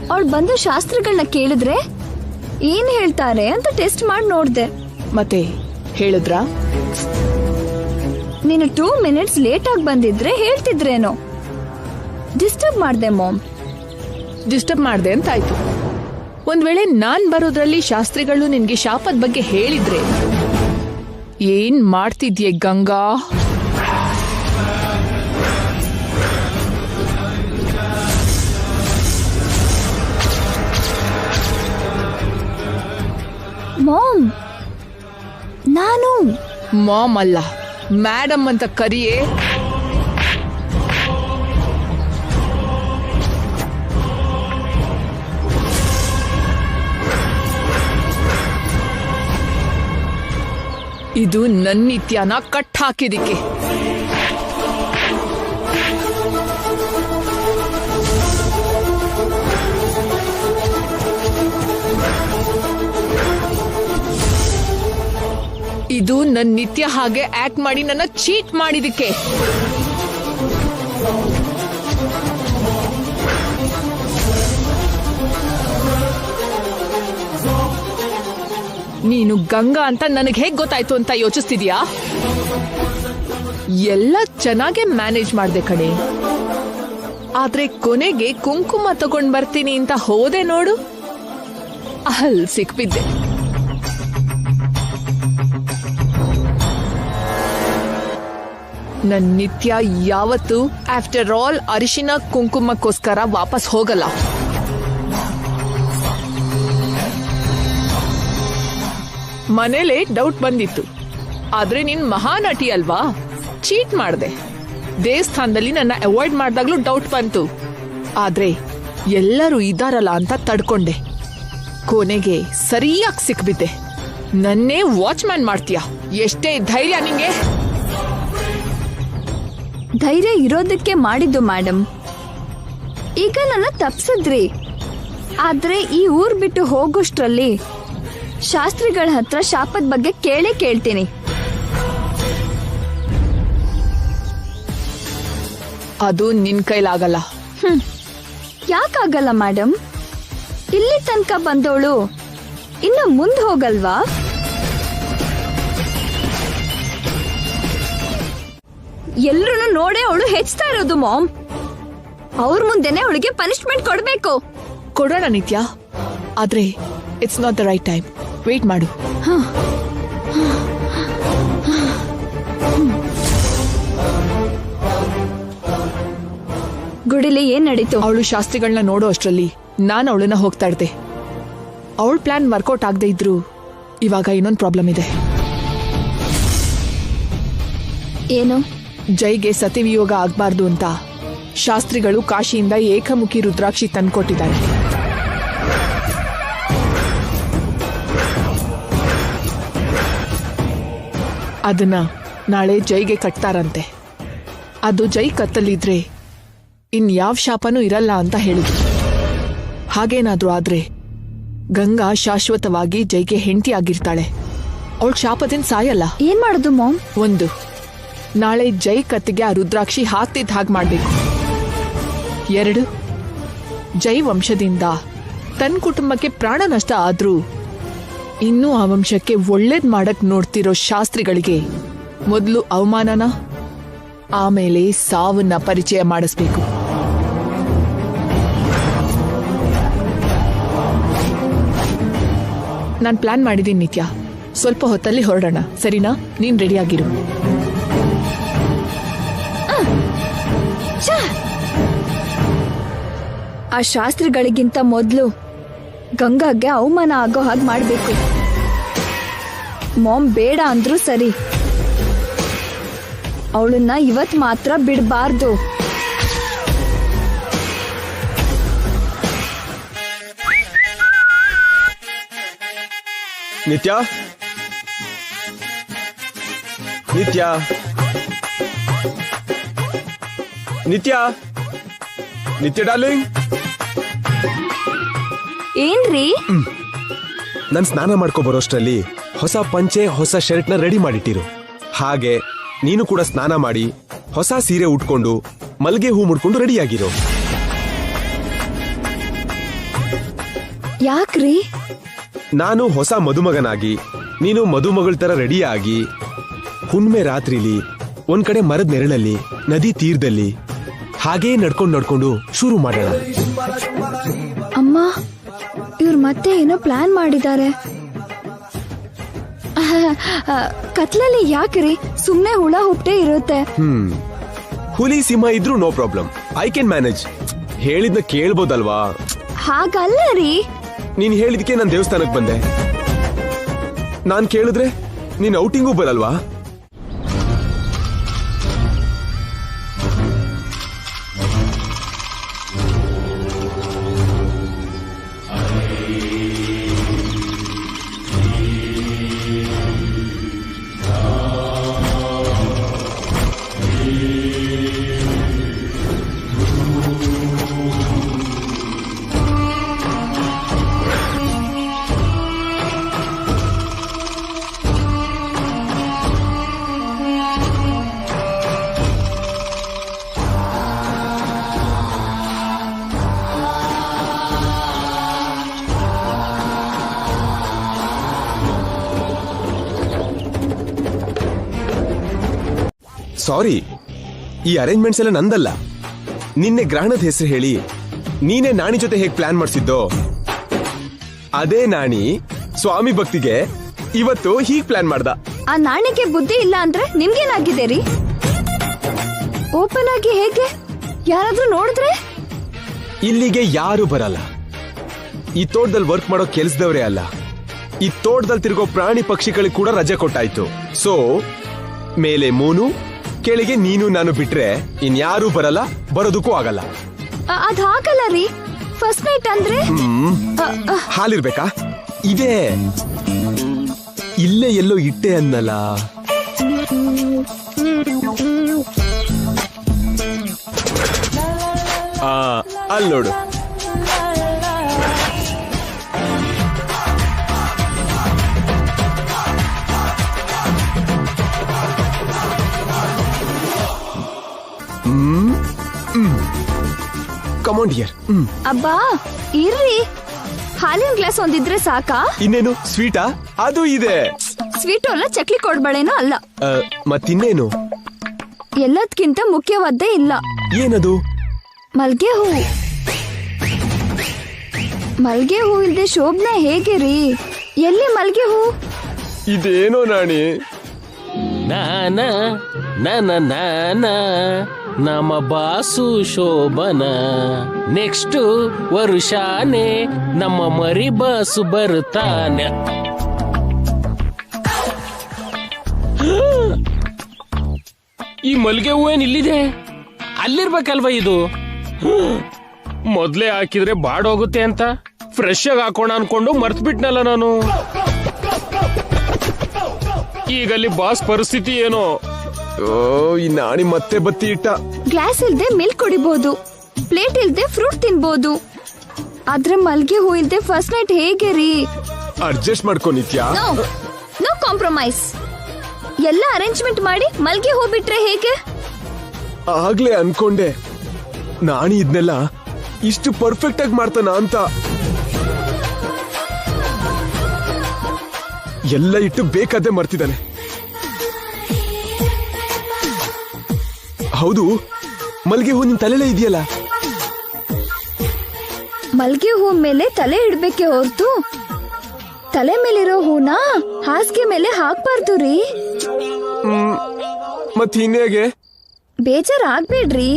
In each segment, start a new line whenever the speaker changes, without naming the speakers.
ಅವಳು ಬಂದು ಶಾಸ್ತ್ರಗಳನ್ನ ಕೇಳಿದ್ರೆ ಏನ್ ಹೇಳ್ತಾರೆ ಅಂತ ಟೆಸ್ಟ್ ಮಾಡಿ ನೋಡ್ದೆ.
ಮತ್ತೆ ಹೇಳಿದ್ರಾ?
ನೀನು 2 minutes ಲೇಟ್ ಆಗಿ ಬಂದಿದ್ರೆ ಹೇಳ್ತಿದ್ರೇನೋ. ಡಿಸ್ಟರ್ಬ್ ಮಾಡ್ದೆ ಮಾಮ್.
ಡಿಸ್ಟರ್ಬ್ ಮಾಡ್ದೆ ಅಂತಾಯ್ತು. ಒಂದ್ ವೇಳೆ ನಾನ್ ಬರೋದ್ರಲ್ಲಿ ಶಾಸ್ತ್ರಿಗಳು ನಿನ್ಗೆ ಶಾಪದ ಬಗ್ಗೆ ಹೇಳಿದ್ರೆ ಏನ್ ಮಾಡ್ತಿದ್ಯೆ ಗಂಗಾ?
ಮಾಮ್, ನಾನು
ಮಾಮ್ ಅಲ್ಲ, ಮೇಡಮ್ ಅಂತ ಕರಿಯೇ. ಇದು ನನ್ನ ನಿತ್ಯನ ಕಟ್ ಹಾಕಿದಿಕ್ಕೆ. ಇದು ನನ್ನ ನಿತ್ಯ ಹಾಗೆ ಆಕ್ಟ್ ಮಾಡಿ ನನ್ನ ಚೀಟ್ ಮಾಡಿದಿಕ್ಕೆ. ನೀನು ಗಂಗಾ ಅಂತ ನನಗೆ ಹೇಗ್ ಗೊತ್ತಾಯ್ತು ಅಂತ ಯೋಚಿಸ್ತಿದ್ಯಾ? ಎಲ್ಲ ಚೆನ್ನಾಗೆ ಮ್ಯಾನೇಜ್ ಮಾಡ್ದೆ ಕಣೆ. ಆದ್ರೆ ಕೊನೆಗೆ ಕುಂಕುಮ ತಗೊಂಡ್ ಬರ್ತೀನಿ ಅಂತ ಹೋದೆ ನೋಡು, ಅಲ್ಲಿ ಸಿಕ್ಬಿದ್ದೆ. ನನ್ ನಿತ್ಯ ಯಾವತ್ತು ಆಫ್ಟರ್ ಆಲ್ ಅರಿಶಿನ ಕುಂಕುಮಕ್ಕೋಸ್ಕರ ವಾಪಸ್ ಹೋಗಲ್ಲ. ಮನೇಲೆ ಡೌಟ್ ಬಂದಿತ್ತು, ಆದ್ರೆ ನೀನ್ ಮಹಾನಟಿ ಅಲ್ವಾ, ಚೀಟ್ ಮಾಡ್ದೆ. ದೇವಸ್ಥಾನದಲ್ಲಿ ನನ್ನ ಅವಾಯ್ಡ್ ಮಾಡ್ದಾಗ್ಲೂ ಡೌಟ್ ಬಂತು, ಆದ್ರೆ ಎಲ್ಲರೂ ಇದಾರಲ್ಲ ಅಂತ ತಡ್ಕೊಂಡೆ. ಕೊನೆಗೆ ಸರಿಯಾಗಿ ಸಿಕ್ಬಿದ್ದೆ. ನನ್ನೇ ವಾಚ್ಮ್ಯಾನ್ ಮಾಡ್ತೀಯ? ಎಷ್ಟೇ ಧೈರ್ಯ ನಿಂಗೆ?
ಧೈರ್ಯ ಇರೋದಕ್ಕೆ ಮಾಡಿದ್ದು ಮೇಡಮ್. ಈಗ ನನ್ನ ತಪ್ಸಿದ್ರಿ, ಆದ್ರೆ ಈ ಊರ್ ಬಿಟ್ಟು ಹೋಗೋಷ್ಟ್ರಲ್ಲಿ ಶಾಸ್ತ್ರಿಗಳ ಹತ್ರ ಶಾಪದ ಬಗ್ಗೆ ಕೇಳ್ತೀನಿ.
ಅದು ನಿನ್ ಕೈಲಾಗಲ್ಲ.
ಯಾಕಾಗಲ್ಲ ಮೇಡಮ್? ಇಲ್ಲಿ ತನಕ ಬಂದವಳು ಇನ್ನು ಮುಂದೆ ಹೋಗಲ್ವಾ? ಎಲ್ರೂ ನೋಡೇ ಅವಳು ಹೆಚ್ಚುತ್ತಾ ಇರೋದು ಮಾಮ್. ಅವ್ರ ಮುಂದೆನೆ ಅವಳಿಗೆ ಪನಿಷ್ಮೆಂಟ್ ಕೊಡ್ಬೇಕು.
ಕೊಡೋಣ ನಿತ್ಯ, ಆದ್ರೆ it's not the right time. Wait ಮಾಡು.
ಗುಡಿಲಿ ಏನ್ ನಡೀತು?
ಅವಳು ಶಾಸ್ತ್ರಿಗಳನ್ನ ನೋಡೋ ಅಷ್ಟ್ರಲ್ಲಿ ನಾನು ಅವಳನ್ನ ಹೋಗ್ತಾ ಇರ್ದೆ. ಅವಳ ಪ್ಲಾನ್ ವರ್ಕೌಟ್ ಆಗದೆ ಇದ್ರು ಇವಾಗ ಇನ್ನೊಂದು ಪ್ರಾಬ್ಲಮ್ ಇದೆ.
ಏನು?
ಜೈಗೆ ಸತಿವಿಯೋಗ ಆಗ್ಬಾರ್ದು ಅಂತ ಶಾಸ್ತ್ರಿಗಳು ಕಾಶಿಯಿಂದ ಏಕಮುಖಿ ರುದ್ರಾಕ್ಷಿ ತಂದ್ಕೊಟ್ಟಿದ್ದಾರೆ. ಅದನ್ನ ನಾಳೆ ಜೈಗೆ ಕಟ್ತಾರಂತೆ. ಅದು ಜೈ ಕತ್ತಲಿದ್ರೆ ಇನ್ಯಾವ ಶಾಪನೂ ಇರಲ್ಲ ಅಂತ ಹೇಳಿದ್ರು. ಹಾಗೇನಾದ್ರೂ ಆದ್ರೆ ಗಂಗಾ ಶಾಶ್ವತವಾಗಿ ಜೈಗೆ ಹೆಂಡತಿ ಆಗಿರ್ತಾಳೆ. ಅವಳ ಶಾಪದಿಂದ ಸಾಯಲ್ಲ.
ಏನ್ ಮಾಡುದು ಮಾಮ್?
1, ನಾಳೆ ಜೈ ಕತ್ತಿಗೆ ಆ ರುದ್ರಾಕ್ಷಿ ಹಾಕ್ತಿದ್ದ ಹಾಗೆ ಮಾಡ್ಬೇಕು. 2, ಜೈ ವಂಶದಿಂದ ತನ್ನ ಕುಟುಂಬಕ್ಕೆ ಪ್ರಾಣ ನಷ್ಟ ಆದ್ರೂ ಇನ್ನೂ ಆ ವಂಶಕ್ಕೆ ಒಳ್ಳೇದ್ ಮಾಡಕ್ ನೋಡ್ತಿರೋ ಶಾಸ್ತ್ರಿಗಳಿಗೆ ಮೊದಲು ಅವಮಾನನ, ಆಮೇಲೆ ಸಾವನ್ನ ಪರಿಚಯ ಮಾಡಿಸ್ಬೇಕು. ನಾನ್ ಪ್ಲಾನ್ ಮಾಡಿದ್ದೀನಿ ನಿತ್ಯ. ಸ್ವಲ್ಪ ಹೊತ್ತಲ್ಲಿ ಹೊರಡೋಣ, ಸರಿನಾ? ನೀನ್ ರೆಡಿಯಾಗಿರು.
ಆ ಶಾಸ್ತ್ರಿಗಳಿಗಿಂತ ಮೊದಲು ಗಂಗಾಗೆ ಅವಮಾನ ಆಗೋ ಹಾಗೆ ಮಾಡ್ಬೇಕು. ಮಾಮ್ ಬೇಡ ಅಂದ್ರೂ ಸರಿ, ಅವಳನ್ನ ಇವತ್ ಮಾತ್ರ ಬಿಡಬಾರ್ದು.
ನಿತ್ಯ, ನಿತ್ಯ, ನಿತ್ಯ, ನಿತ್ಯ ಡಾರ್ಲಿಂಗ್.
ಏನ್ರಿ?
ನನ್ ಸ್ನಾನ ಮಾಡ್ಕೊ ಬರೋಷ್ಟ್ರಲ್ಲಿ ಹೊಸ ಪಂಚೆ ಹೊಸ ಶರ್ಟ್ ನ ರೆಡಿ ಮಾಡಿಟ್ಟಿರು. ಹಾಗೆ ನೀನು ಕೂಡ ಸ್ನಾನ ಮಾಡಿ ಹೊಸ ಸೀರೆ ಉಟ್ಕೊಂಡು ಮಲ್ಗೆ ಹೂ ಮುಡ್ಕೊಂಡು ರೆಡಿಯಾಗಿರೋ.
ಯಾಕ್ರಿ?
ನಾನು ಹೊಸ ಮದುಮಗನಾಗಿ ನೀನು ಮದುಮಗಳ ತರ ರೆಡಿಯಾಗಿ ಹುಣ್ಮೆ ರಾತ್ರಿಲಿ ಒಂದ್ ಕಡೆ ಮರದ ನೆರಳಲ್ಲಿ ನದಿ ತೀರದಲ್ಲಿ ಹಾಗೇ ನಡ್ಕೊಂಡು ಶುರು ಮಾಡೋಣ.
ಅಮ್ಮ, ಇವ್ರು ಮತ್ತೆ ಏನೋ ಪ್ಲಾನ್ ಮಾಡಿದ್ದಾರೆ. ಕತ್ಲಲ್ಲಿ ಯಾಕ್ರಿ? ಸುಮ್ನೆ ಹುಳ ಹುಟ್ಟೆ ಇರುತ್ತೆ.
ಹುಲಿ ಸಿಂಹ ಇದ್ರೂ no problem, I can manage. ಹೇಳಿದ್ನ ಕೇಳ್ಬೋದಲ್ವಾ?
ಹಾಗಲ್ಲ ರೀ.
ನೀನ್ ಹೇಳಿದ್ಕೆ ನಾನು ದೇವಸ್ಥಾನಕ್ಕೆ ಬಂದೆ. ನಾನ್ ಕೇಳಿದ್ರೆ ನೀನ್ ಔಟಿಂಗೂ ಬರಲ್ವಾ? ಸಾರಿ, ಈ ಅರೇಂಜ್ಮೆಂಟ್ಸ್ ಎಲ್ಲ ನಂದಲ್ಲ. ನಿನ್ನೆ ಗ್ರಹಣದ ಹೆಸರು ಹೇಳಿ ನೀನೇ ನಾಣಿ ಜೊತೆ ಹೇಗ್ ಪ್ಲಾನ್ ಮಾಡಿಸಿದ್ದೋ ಅದೇ ನಾಣಿ ಸ್ವಾಮಿ ಭಕ್ತಿಗೆ ಇವತ್ತು ಹೀಗ್ ಪ್ಲಾನ್ ಮಾಡ್ದ.
ಆ ನಾಣಿಗೆ ಬುದ್ಧಿ ಇಲ್ಲ ಅಂದ್ರೆ ನಿಮ್ಗೇನಾಗಿದೆ ರೀ? ಓಪನ್ ಆಗಿ ಹೇಗೆ? ಯಾರಾದ್ರೂ ನೋಡಿದ್ರೆ?
ಇಲ್ಲಿಗೆ ಯಾರು ಬರಲ್ಲ. ಈ ತೋಟದಲ್ಲಿ ವರ್ಕ್ ಮಾಡೋ ಕೆಲ್ಸದವರೇ ಅಲ್ಲ, ಈ ತೋಟದಲ್ಲಿ ತಿರುಗೋ ಪ್ರಾಣಿ ಪಕ್ಷಿಗಳಿಗೆ ಕೂಡ ರಜೆ ಕೊಟ್ಟಾಯ್ತು. ಸೊ ಮೇಲೆ ಮೂನು, ಕೆಳಗೆ ನೀನು ನಾನು ಬಿಟ್ರೆ ಇನ್ಯಾರೂ ಬರಲ್ಲ, ಬರೋದಕ್ಕೂ ಆಗಲ್ಲ.
ಅದ್ ಹಾಕಲ್ಲ ರೀ. ಫಸ್ಟ್ ನೈಟ್ ಅಂದ್ರೆ
ಹಾಲಿರ್ಬೇಕಾ? ಇದೆ, ಇಲ್ಲೇ ಎಲ್ಲೋ ಇಟ್ಟೆ ಅನ್ನಲ್ಲ. ಅಲ್ಲಿ ನೋಡು. Command here.
ಅಬ್ಬಾ ಇರ್ರಿ, ಹಾಲಿನ ಗ್ಲಾಸ್ ಒಂದಿದ್ರೆ ಸಾಕಾ?
ಇನ್ನೇನು ಸ್ವೀಟಾ? ಅದು ಇದೆ.
ಸ್ವೀಟು ಅಲ್ಲ, ಚಕ್ಲಿ ಕೊಡ್ಬಳೇನೋ ಅಲ್ಲ.
ಮತ್ತಿನ್ನೇನು?
ಎಲ್ಲದಕ್ಕಿಂತ ಮುಖ್ಯವಾದ್ದೇ ಇಲ್ಲ.
ಏನದು?
ಮಲ್ಗೆ ಹೂ. ಮಲ್ಗೆ ಹೂ ಇಲ್ದೆ ಶೋಭನೆ ಹೇಗೆ ರೀ? ಎಲ್ಲಿ ಮಲ್ಗೆ ಹೂ?
ಇದೇನೋ ನಾಣಿ.
ನಾನ ನನ ನಾನ ನಮ್ಮ ಬಾಸು ಶೋಭನ, ನೆಕ್ಸ್ಟ್ ವರುಷಾನೆ ನಮ್ಮ ಮರಿ ಬಾಸು ಬರುತ್ತಾನೆ. ಈ ಮಲ್ಗೆ ಹೂವೇನ್ ಇಲ್ಲಿದೆ? ಅಲ್ಲಿರ್ಬೇಕಲ್ವ ಇದು? ಮೊದ್ಲೇ ಹಾಕಿದ್ರೆ ಬಾಡೋಗುತ್ತೆ ಅಂತ ಫ್ರೆಶ್ ಆಗಿ ಹಾಕೋಣ ಅನ್ಕೊಂಡು ಮರ್ತ್ಬಿಟ್ನಲ್ಲ ನಾನು. ಈಗಲ್ಲಿ ಬಾಸ್ ಪರಿಸ್ಥಿತಿ ಏನೋ.
ಈ ನಾಣಿ ಮತ್ತೆ ಬತ್ತಿ ಇಟ್ಟ.
ಗ್ಲಾಸ್ ಇಲ್ದೆ ಮಿಲ್ಕ್ ಕುಡಿಬಹುದು, ಪ್ಲೇಟ್ ಇಲ್ದೆ ಫ್ರೂಟ್ ತಿನ್ಬಹುದು. ಆದ್ರೆ ಮಲ್ಗೆ ಹೂ ಇಲ್ದೆ ಫಸ್ಟ್ ನೈಟ್ ಹೇಗೆ ರೀ?
ಅಡ್ಜಸ್ಟ್ ಮಾಡ್ಕೊ ನಿತ್ಯ.
No compromise. ಎಲ್ಲ ಅರೇಂಜ್ಮೆಂಟ್ ಮಾಡಿ ಮಲ್ಗೆ ಹೂ ಬಿಟ್ರೆ ಹೇಗೆ?
ಆಗ್ಲೇ ಅನ್ಕೊಂಡೆ ನಾಣಿ ಇದನ್ನೆಲ್ಲ ಇಷ್ಟು ಪರ್ಫೆಕ್ಟ್ ಆಗಿ ಮಾಡ್ತಾನ ಅಂತ. ಎಲ್ಲ ಇಟ್ಟು ಬೇಕಾದ್ರೆ ಮರ್ತಿದ್ದಾನೆ. ಹೌದು, ಮಲ್ಗೆ ಹೂ ನಿನ್ ತಲೆಲೇ ಇದೆಯಲ್ಲ.
ಮಲ್ಗೆ ಹೂ ಮೇಲೆ ತಲೆ ಇಡ್ಬೇಕೆ ಹೊರತು ತಲೆ ಮೇಲಿರೋ ಹೂನ ಹಾಸಿಗೆ ಮೇಲೆ ಹಾಕ್ಬಾರ್ದು ರೀ.
ಮತ್ ಇನ್ನೇಗೆ?
ಬೇಜಾರಾಗ್ಬೇಡ್ರಿ,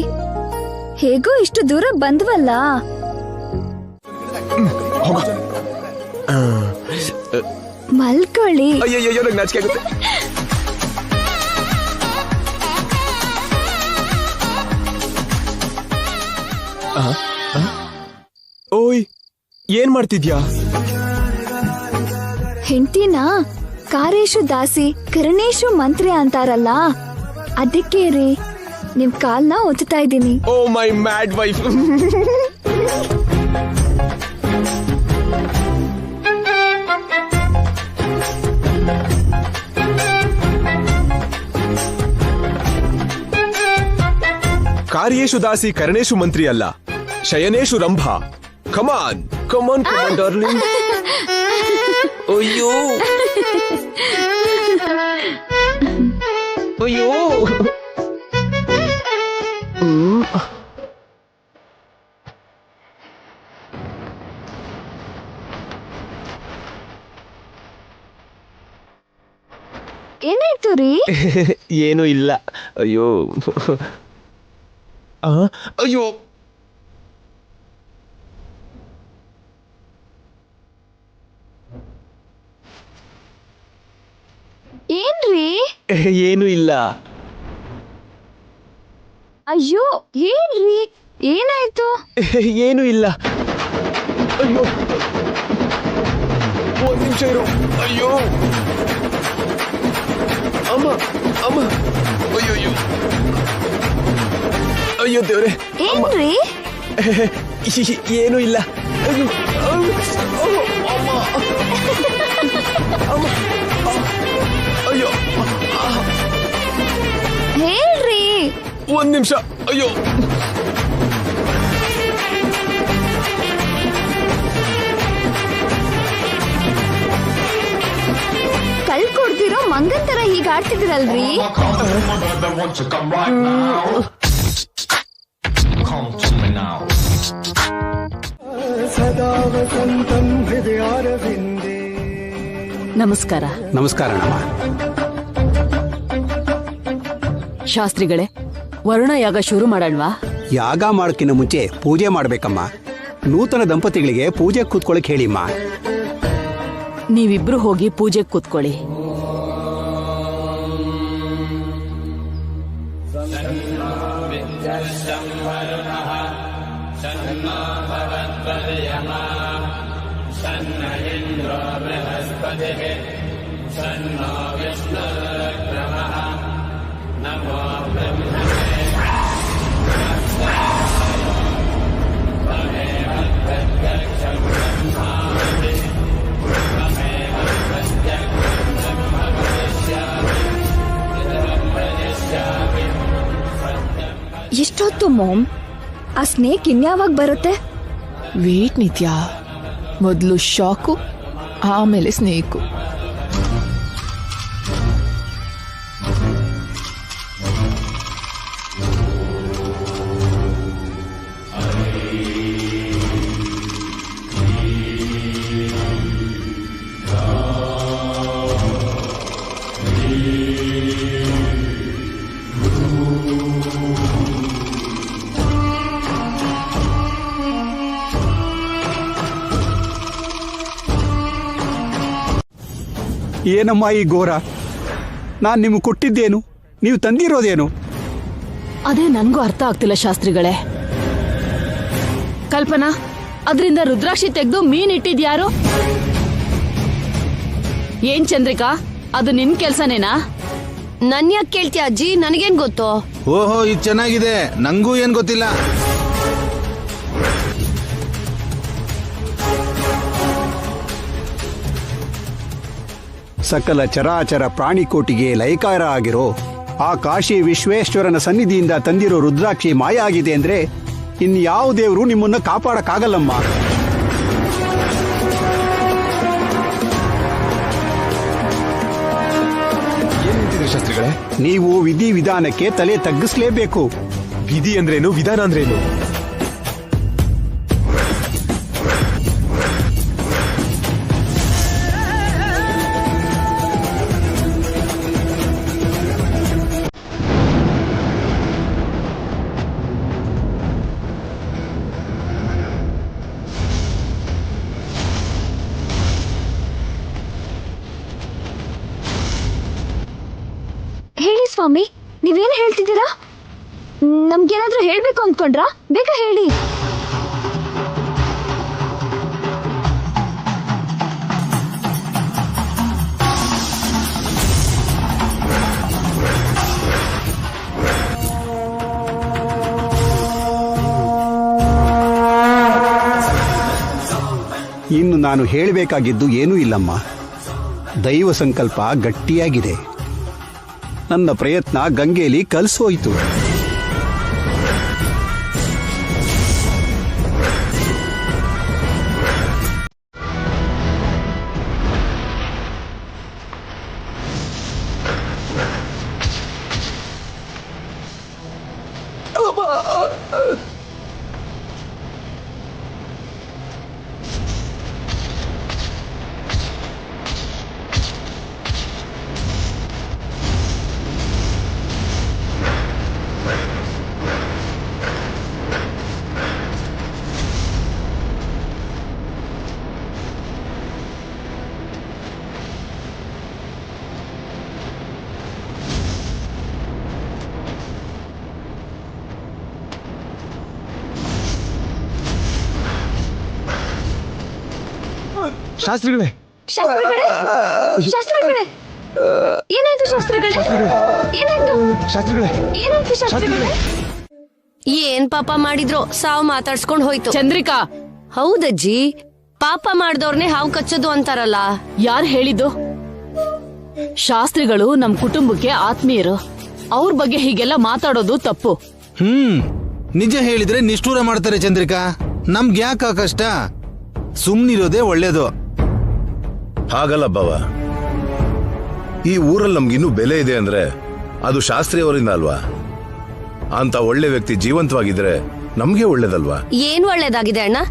ಹೇಗೋ ಇಷ್ಟು ದೂರ ಬಂದ್ವಲ್ಲ. ಮಲ್ಕೊಳ್ಳಿ.
ಅಯ್ಯಯ್ಯೋ, ನಂಗೆ ನಾಚಿಕೆ ಆಗುತ್ತೆ. ಓಯ್, ಏನ್ ಮಾಡ್ತಿದ್ಯಾ?
ಹೆಂಡ್ತಿನ ಕಾರೇಶು ದಾಸಿ ಕರಣೇಶು ಮಂತ್ರಿ ಅಂತಾರಲ್ಲ, ಅದಕ್ಕೆ ರೀ ನಿಮ್ ಕಾಲ್ನ ಒತ್ತಾ ಇದ್ದೀನಿ.
ಓ ಮೈ ಮ್ಯಾಡ್ ವೈಫ್. ಕಾರ್ಯೇಶು ದಾಸಿ ಕರಣೇಶು ಮಂತ್ರಿ ಅಲ್ಲ, ಶಯನೇಶು ರಂಭಾ. ಕಮಾನ್ ಕಮಾನ್ ಕಮಾನ್ ಡಾರ್ಲಿಂಗ್. ಅಯ್ಯೋ ಅಯ್ಯೋ.
ಏನಾಯ್ತು ರೀ?
ಏನೂ ಇಲ್ಲ. ಅಯ್ಯೋ ಅಯ್ಯೋ.
ಏನ್ರಿ?
ಏನೂ ಇಲ್ಲ.
ಅಯ್ಯೋ ಏನ್ರಿ, ಏನಾಯ್ತು?
ಏನೂ ಇಲ್ಲ. ಅಯ್ಯೋ ಒಂದ್ ನಿಮಿಷ ಇರು. ಅಯ್ಯೋ ಅಮ್ಮ ಅಮ್ಮ. ಅಯ್ಯೋ ಅಯ್ಯೋ ಅಯ್ಯೋ ದೇವ್ರೆ.
ಏನ್ರಿ?
ಏನೂ ಇಲ್ಲ. ಅಯ್ಯೋ ಅಮ್ಮ ಅಮ್ಮ. ಅಯ್ಯೋ
ಹೇಳ್ರಿ.
ಒಂದ್ ನಿಮಿಷ. ಅಯ್ಯೋ
ಕಲ್ ಕೊಡ್ದಿರೋ ಮಂಗನ್ ತರ ಹೀಗ್ ಆಡ್ತಿದ್ರಲ್ರಿ?
ನಮಸ್ಕಾರ.
ನಮಸ್ಕಾರ ಅಣ್ಣ.
ಶಾಸ್ತ್ರಿಗಳೇ, ವರುಣ ಯಾಗ ಶುರು ಮಾಡೋಣವಾ?
ಯಾಗ ಮಾಡೋಕ್ಕಿಂತ ಮುಂಚೆ ಪೂಜೆ ಮಾಡ್ಬೇಕಮ್ಮ. ನೂತನ ದಂಪತಿಗಳಿಗೆ ಪೂಜೆ ಕೂತ್ಕೊಳ್ಳಿಕ್ ಹೇಳಿಮ್ಮ.
ನೀವಿಬ್ರು ಹೋಗಿ ಪೂಜೆಗೆ ಕೂತ್ಕೊಳ್ಳಿ.
ಎಷ್ಟೊತ್ತು ಮಾಮ್? ಆ ಸ್ನೇಕ್ ಇನ್ಯಾವಾಗ ಬರುತ್ತೆ?
ವೇಟ್ ನಿತ್ಯ, ಮೊದಲು ಶಾಕು, ಆಮೇಲೆ ಸ್ನೇಕು.
ಏನಮ್ಮ ಈ ಘೋರ? ನಾನು ನಿಮ್ಗೆ ಕೊಟ್ಟಿದ್ದೇನು, ನೀವು ತಂದಿರೋದೇನು?
ಅದೇ ನನ್ಗೂ ಅರ್ಥ ಆಗ್ತಿಲ್ಲ ಶಾಸ್ತ್ರಿಗಳೇ. ಕಲ್ಪನಾ, ಅದರಿಂದ ರುದ್ರಾಕ್ಷಿ ತೆಗೆದು ಮೀನ್ ಇಟ್ಟಿದ್ಯಾರು? ಏನ್ ಚಂದ್ರಿಕಾ, ಅದು ನಿನ್ ಕೆಲ್ಸನೇನಾ?
ನನ್ ಯಾಕೆ ಕೇಳ್ತೀಯ ಅಜ್ಜಿ? ನನಗೇನ್ ಗೊತ್ತು?
ಓಹೋ, ಇದು ಚೆನ್ನಾಗಿದೆ. ನಂಗೂ ಏನ್ ಗೊತ್ತಿಲ್ಲ.
ಸಕಲ ಚರಾಚರ ಪ್ರಾಣಿಕೋಟಿಗೆ ಲಯಕಾರ ಆಗಿರೋ ಆ ಕಾಶಿ ವಿಶ್ವೇಶ್ವರನ ಸನ್ನಿಧಿಯಿಂದ ತಂದಿರೋ ರುದ್ರಾಕ್ಷಿ ಮಾಯ ಆಗಿದೆ ಅಂದ್ರೆ ಇನ್ಯಾವ ದೇವರು ನಿಮ್ಮನ್ನ ಕಾಪಾಡಕ್ಕಾಗಲ್ಲಮ್ಮ.
ಶಾಸ್ತ್ರಿಗಳೇ,
ನೀವು ವಿಧಿ ವಿಧಾನಕ್ಕೆ ತಲೆ ತಗ್ಗಿಸ್ಲೇಬೇಕು.
ವಿಧಿ ಅಂದ್ರೇನು, ವಿಧಾನ ಅಂದ್ರೇನು?
ಹೇಳಿ ಸ್ವಾಮಿ, ನೀವೇನು ಹೇಳ್ತಿದ್ದೀರಾ? ನಮ್ಗೇನಾದ್ರೂ ಹೇಳ್ಬೇಕು ಅಂದ್ಕೊಂಡ್ರಾ? ಬೇಗ ಹೇಳಿ.
ಇನ್ನು ನಾನು ಹೇಳಬೇಕಾಗಿದ್ದು ಏನೂ ಇಲ್ಲಮ್ಮ. ದೈವ ಸಂಕಲ್ಪ ಗಟ್ಟಿಯಾಗಿದೆ. ನನ್ನ ಪ್ರಯತ್ನ ಗಂಗೆಯಲ್ಲಿ ಕಲ್ಸೋಯ್ತು.
ಶಾಸ್ತ್ರಿಗಳೇ,
ಶಾಸ್ತ್ರಿಗಳೇ, ಏನಾಯ್ತು ಶಾಸ್ತ್ರಿಗಳೇ? ಏನಾಯ್ತು
ಶಾಸ್ತ್ರಿಗಳೇ,
ಏನಾಯ್ತು ಶಾಸ್ತ್ರಿಗಳೇ?
ಏನ್ ಪಾಪ ಮಾಡಿದ್ರೋ ಸಾವು ಮಾತಾಡ್ಸ್ಕೊಂಡ್ ಹೋಯ್ತು.
ಚಂದ್ರಿಕಾ,
ಹೌದಜ್ಜಿ, ಪಾಪ ಮಾಡ್ದವ್ರನ್ನೇ ಹಾವು ಕಚ್ಚೋದು ಅಂತಾರಲ್ಲ.
ಯಾರ್ ಹೇಳಿದ್ದು? ಶಾಸ್ತ್ರಿಗಳು ನಮ್ ಕುಟುಂಬಕ್ಕೆ ಆತ್ಮೀಯರು. ಅವ್ರ ಬಗ್ಗೆ ಹೀಗೆಲ್ಲ ಮಾತಾಡೋದು ತಪ್ಪು.
ನಿಜ ಹೇಳಿದ್ರೆ ನಿಷ್ಠೂರ ಮಾಡ್ತಾರೆ ಚಂದ್ರಿಕಾ. ನಮ್ಗೆ ಯಾಕ ಕಷ್ಟ? ಸುಮ್ನಿರೋದೇ ಒಳ್ಳೇದು.
ಹಾಗಲ್ಲ ಬಾವ, ಈ ಊರಲ್ಲಿ ನಮ್ಗಿನ್ನೂ ಬೆಲೆ ಇದೆ ಅಂದ್ರೆ ಅದು ಶಾಸ್ತ್ರಿ ಅವರಿಂದ ಅಲ್ವಾ? ಅಂತ ಒಳ್ಳೆ ವ್ಯಕ್ತಿ ಜೀವಂತವಾಗಿದ್ರೆ ನಮ್ಗೆ ಒಳ್ಳೇದಲ್ವಾ?
ಏನ್ ಒಳ್ಳೇದಾಗಿದೆ ಅಣ್ಣ?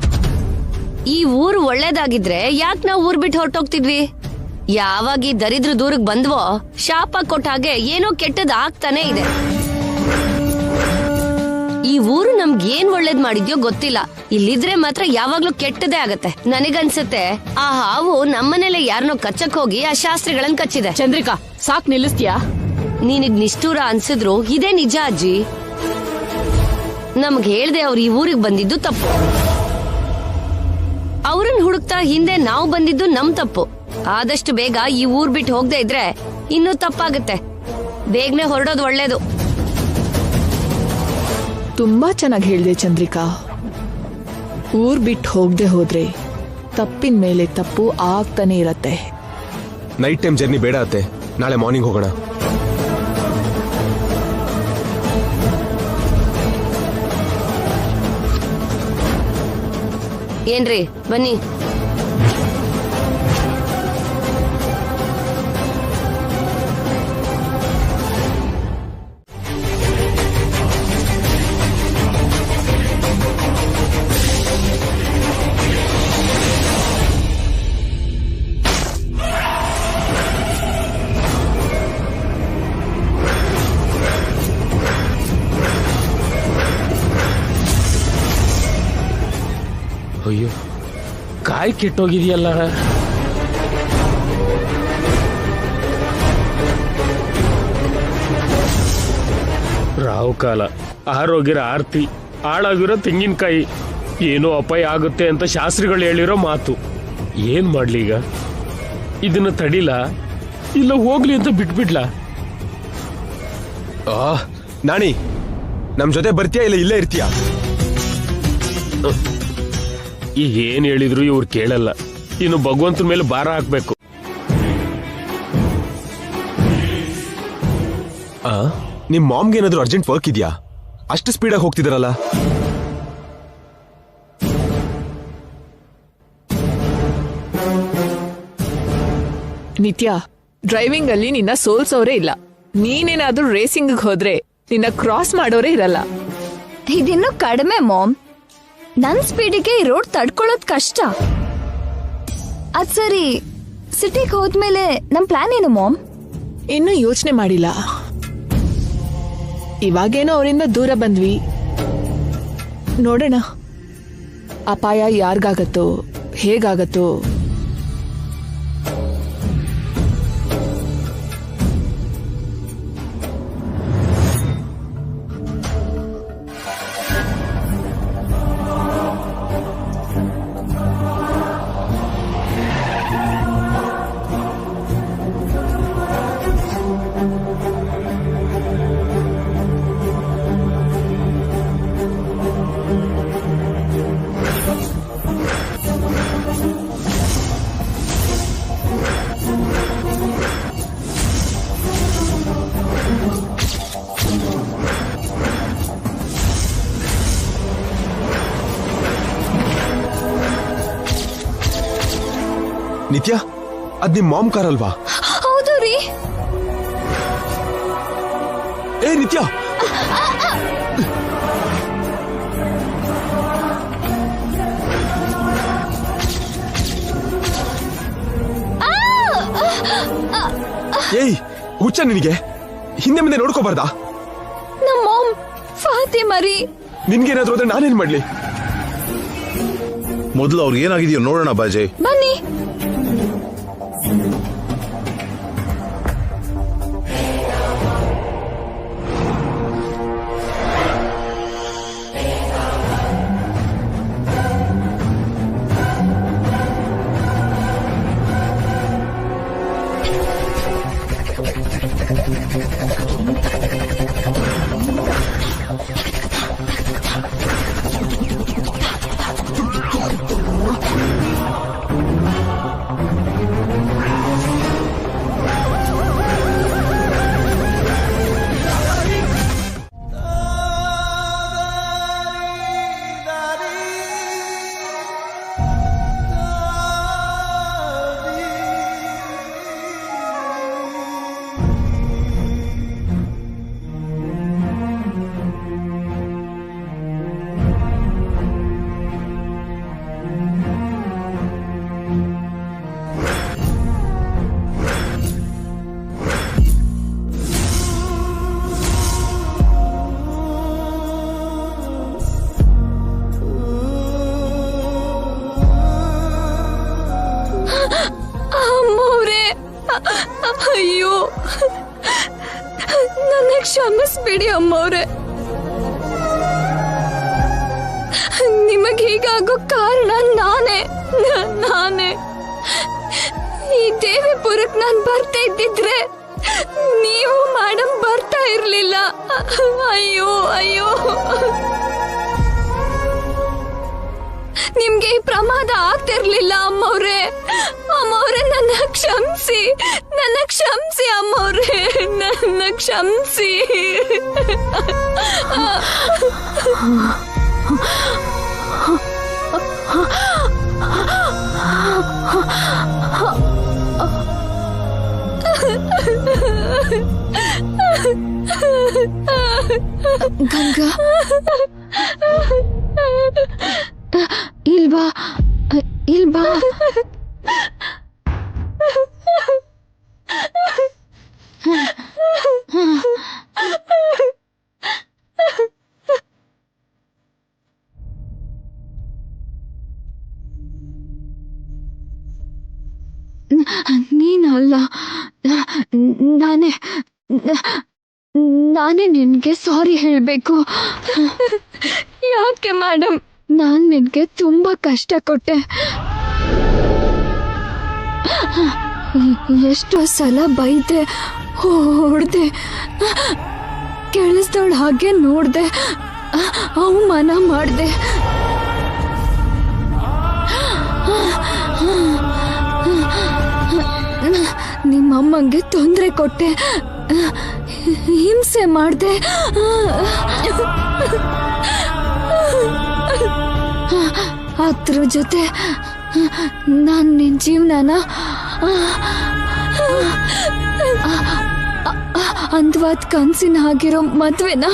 ಈ ಊರು ಒಳ್ಳೇದಾಗಿದ್ರೆ ಯಾಕೆ ನಾವು ಊರ್ ಬಿಟ್ಟು ಹೊರಟೋಗ್ತಿದ್ವಿ? ಯಾವಾಗ ಈ ದರಿದ್ರ ದೂರಕ್ ಬಂದ್ವೋ ಶಾಪ ಕೊಟ್ಟ ಹಾಗೆ ಏನೋ ಕೆಟ್ಟದ್ ಆಗ್ತಾನೆ ಇದೆ. ಈ ಊರು ನಮ್ಗೆ ಏನ್ ಒಳ್ಳೇದ್ ಮಾಡಿದ್ಯೋ ಗೊತ್ತಿಲ್ಲ. ಇಲ್ಲಿದ್ರೆ ಮಾತ್ರ ಯಾವಾಗ್ಲೂ ಕೆಟ್ಟದೇ ಆಗತ್ತೆ. ನನಗನ್ಸತ್ತೆ ಆ ಹಾವು ನಮ್ಮನೇಲೆ ಯಾರನ್ನೋ ಕಚ್ಚಕ್ ಹೋಗಿ ಆ ಶಾಸ್ತ್ರಿಗಳನ್ನ ಕಚ್ಚಿದೆ.
ಚಂದ್ರಿಕಾ, ಸಾಕ್ ನಿಲ್ಲಿಸ್ತೀಯಾ?
ನೀನಿಗ್ ನಿಷ್ಠೂರ ಅನ್ಸಿದ್ರು ಇದೇ ನಿಜ ಅಜ್ಜಿ. ನಮ್ಗ್ ಹೇಳ್ದೆ ಅವ್ರು ಈ ಊರಿಗೆ ಬಂದಿದ್ದು ತಪ್ಪು. ಅವ್ರನ್ನ ಹುಡುಕ್ತಾ ಹಿಂದೆ ನಾವು ಬಂದಿದ್ದು ನಮ್ ತಪ್ಪು. ಆದಷ್ಟು ಬೇಗ ಈ ಊರ್ ಬಿಟ್ಟು ಹೋಗದೆ ಇದ್ರೆ ಇನ್ನೂ ತಪ್ಪಾಗತ್ತೆ. ಬೇಗನೆ ಹೊರಡೋದು ಒಳ್ಳೇದು.
ತುಂಬಾ ಚೆನ್ನಾಗಿ ಹೇಳಿದೆ ಚಂದ್ರಿಕಾ. ಊರ್ ಬಿಟ್ಟು ಹೋಗದೆ ಹೋದ್ರೆ ತಪ್ಪಿನ ಮೇಲೆ ತಪ್ಪು ಆಗ್ತಾನೆ ಇರತ್ತೆ.
ನೈಟ್ ಟೈಮ್ ಜರ್ನಿ ಬೇಡ ಅತ್ತೆ, ನಾಳೆ ಮಾರ್ನಿಂಗ್ ಹೋಗೋಣ.
ಏನ್ರಿ, ಬನ್ನಿ.
ಅಯ್ಯೋ, ಕಾಯಿ ಕೆಟ್ಟೋಗಿದೆಯಲ್ಲ. ರಾವು ಕಾಲ, ಆರೋಗ್ಯರ ಆರ್ತಿ, ಹಾಳಾಗಿರೋ ತೆಂಗಿನಕಾಯಿ. ಏನೋ ಅಪಾಯ ಆಗುತ್ತೆ ಅಂತ ಶಾಸ್ತ್ರಿಗಳು ಹೇಳಿರೋ ಮಾತು. ಏನ್ ಮಾಡ್ಲಿ ಈಗ? ಇದನ್ನ ತಡಿಲ ಇಲ್ಲ ಹೋಗ್ಲಿ ಅಂತ ಬಿಟ್ಬಿಡ್ಲಾ?
ನಾಣಿ, ನಮ್ ಜೊತೆ ಬರ್ತೀಯಾ ಇಲ್ಲ ಇಲ್ಲೇ ಇರ್ತೀಯಾ?
ಈಗ ಏನ್ ಹೇಳಿದ್ರು ಇವ್ರು ಕೇಳಲ್ಲ. ಇನ್ನು ಭಗವಂತನ ಮೇಲೆ ಭಾರ ಹಾಕ್ಬೇಕು.
ನಿಮ್ ಮಾಮ್ಗೆ ಏನಾದ್ರು ಅರ್ಜೆಂಟ್ ವರ್ಕ್ ಇದೆಯಾ? ಅಷ್ಟು ಸ್ಪೀಡಾಗಿ ಹೋಗ್ತಿದಾರಲ್ಲ.
ನಿತ್ಯ, ಡ್ರೈವಿಂಗ್ ಅಲ್ಲಿ ನಿನ್ನ ಸೋಲ್ಸೋರೇ ಇಲ್ಲ. ನೀನೇನಾದ್ರೂ ರೇಸಿಂಗ್ ಹೋದ್ರೆ ನಿನ್ನ ಕ್ರಾಸ್ ಮಾಡೋರೇ ಇರಲ್ಲ.
ಇದಿನ್ನು ಕಡಿಮೆ ಮಾಮ್. ನನ್ ಸ್ಪೀಡಿಗೆ ಈ ರೋಡ್ ತಡ್ಕೊಳ್ಳೋದ್ ಕಷ್ಟ. ಅದ್ ಸರಿ, ಸಿಟಿಗೆ ಹೋದ್ಮೇಲೆ ನಮ್ ಪ್ಲಾನ್ ಏನು ಮಾಮ್?
ಇನ್ನೂ ಯೋಚನೆ ಮಾಡಿಲ್ಲ. ಇವಾಗೇನೋ ಅವರಿಂದ ದೂರ ಬಂದ್ವಿ. ನೋಡೋಣ ಅಪಾಯ ಯಾರಿಗಾಗತ್ತೋ ಹೇಗಾಗತ್ತೋ.
ನಿತ್ಯ, ಅದ್ ನಿಮ್ ಮಾಮ್ ಕಾರ್ ಅಲ್ವಾ?
ಹೌದು ರೀ.
ಏ ನಿತ್ಯ, ಏಯ್ ಹುಚ್ಚ ನಿನಗೆ, ಹಿಂದೆ ಮುಂದೆ ನೋಡ್ಕೋಬಾರ್ದಾ?
ನಮ್ಮ ಮಾಮ್ ಫಾತಿಮರಿ.
ನಿನ್ಗೇನಾದ್ರೂ ಆದ್ರೆ ನಾನೇನ್ ಮಾಡ್ಲಿ?
ಮೊದಲು ಅವ್ರಿಗೆ ಏನಾಗಿದೆಯೋ ನೋಡೋಣ ಬಾಜೆ.
ಬನ್ನಿ. ಅಯ್ಯೋ, ನನ್ನ ಕ್ಷಮಿಸ್ಬಿಡಿ ಅಮ್ಮವ್ರೆ. ನಿಮಗೆ ಹೀಗಾಗೋ ಕಾರಣ ನಾನೇ. ಈ ದೇವಿಪುರಕ್ಕೆ ನಾನು ಬರ್ತಾ ಇದ್ದಿದ್ರೆ ನೀವು ಮೇಡಮ್ ಬರ್ತಾ ಇರ್ಲಿಲ್ಲ. ಅಯ್ಯೋ ಅಯ್ಯೋ, ನಿಮ್ಗೆ ಈ ಪ್ರಮಾದ ಆಗ್ತಿರ್ಲಿಲ್ಲ ಅಮ್ಮವ್ರೆ. ನನ್ನ ಕ್ಷಮಿಸಿ ಅಮ್ಮವ್ರೆ, ನನ್ನ ಕ್ಷಮಿಸಿ. ಗಂಗಾ, ಇಲ್ವಾ ನೀನಲ್ಲ, ನಾನೇ ನಿನ್ಗೆ ಸಾರಿ ಹೇಳ್ಬೇಕು. ಯಾಕೆ ಮೇಡಮ್, ನಾನ್ ನಿನ್ಗೆ ತುಂಬಾ ಕಷ್ಟ ಕೊಟ್ಟೆ. ಎಷ್ಟೋ ಸಲ ಬೈದೆ, ಹೊಡ್ದೆ, ಕೇಳಿಸ್ದವಳ ಹಾಗೆ ನೋಡ್ದೆ, ಅವಮಾನ ಮಾಡ್ದೆ. ನಿಮ್ಮಮ್ಮಂಗೆ ತೊಂದರೆ ಕೊಟ್ಟೆ, ಹಿಂಸೆ ಮಾಡ್ದೆ. ಅದ್ರ ಜೊತೆ ನಾನ್ ನಿನ್ ಜೀವನನ ಅಂದವಾದ ಕನ್ಸಿನ ಆಗಿರೋ ಮದ್ವೆನ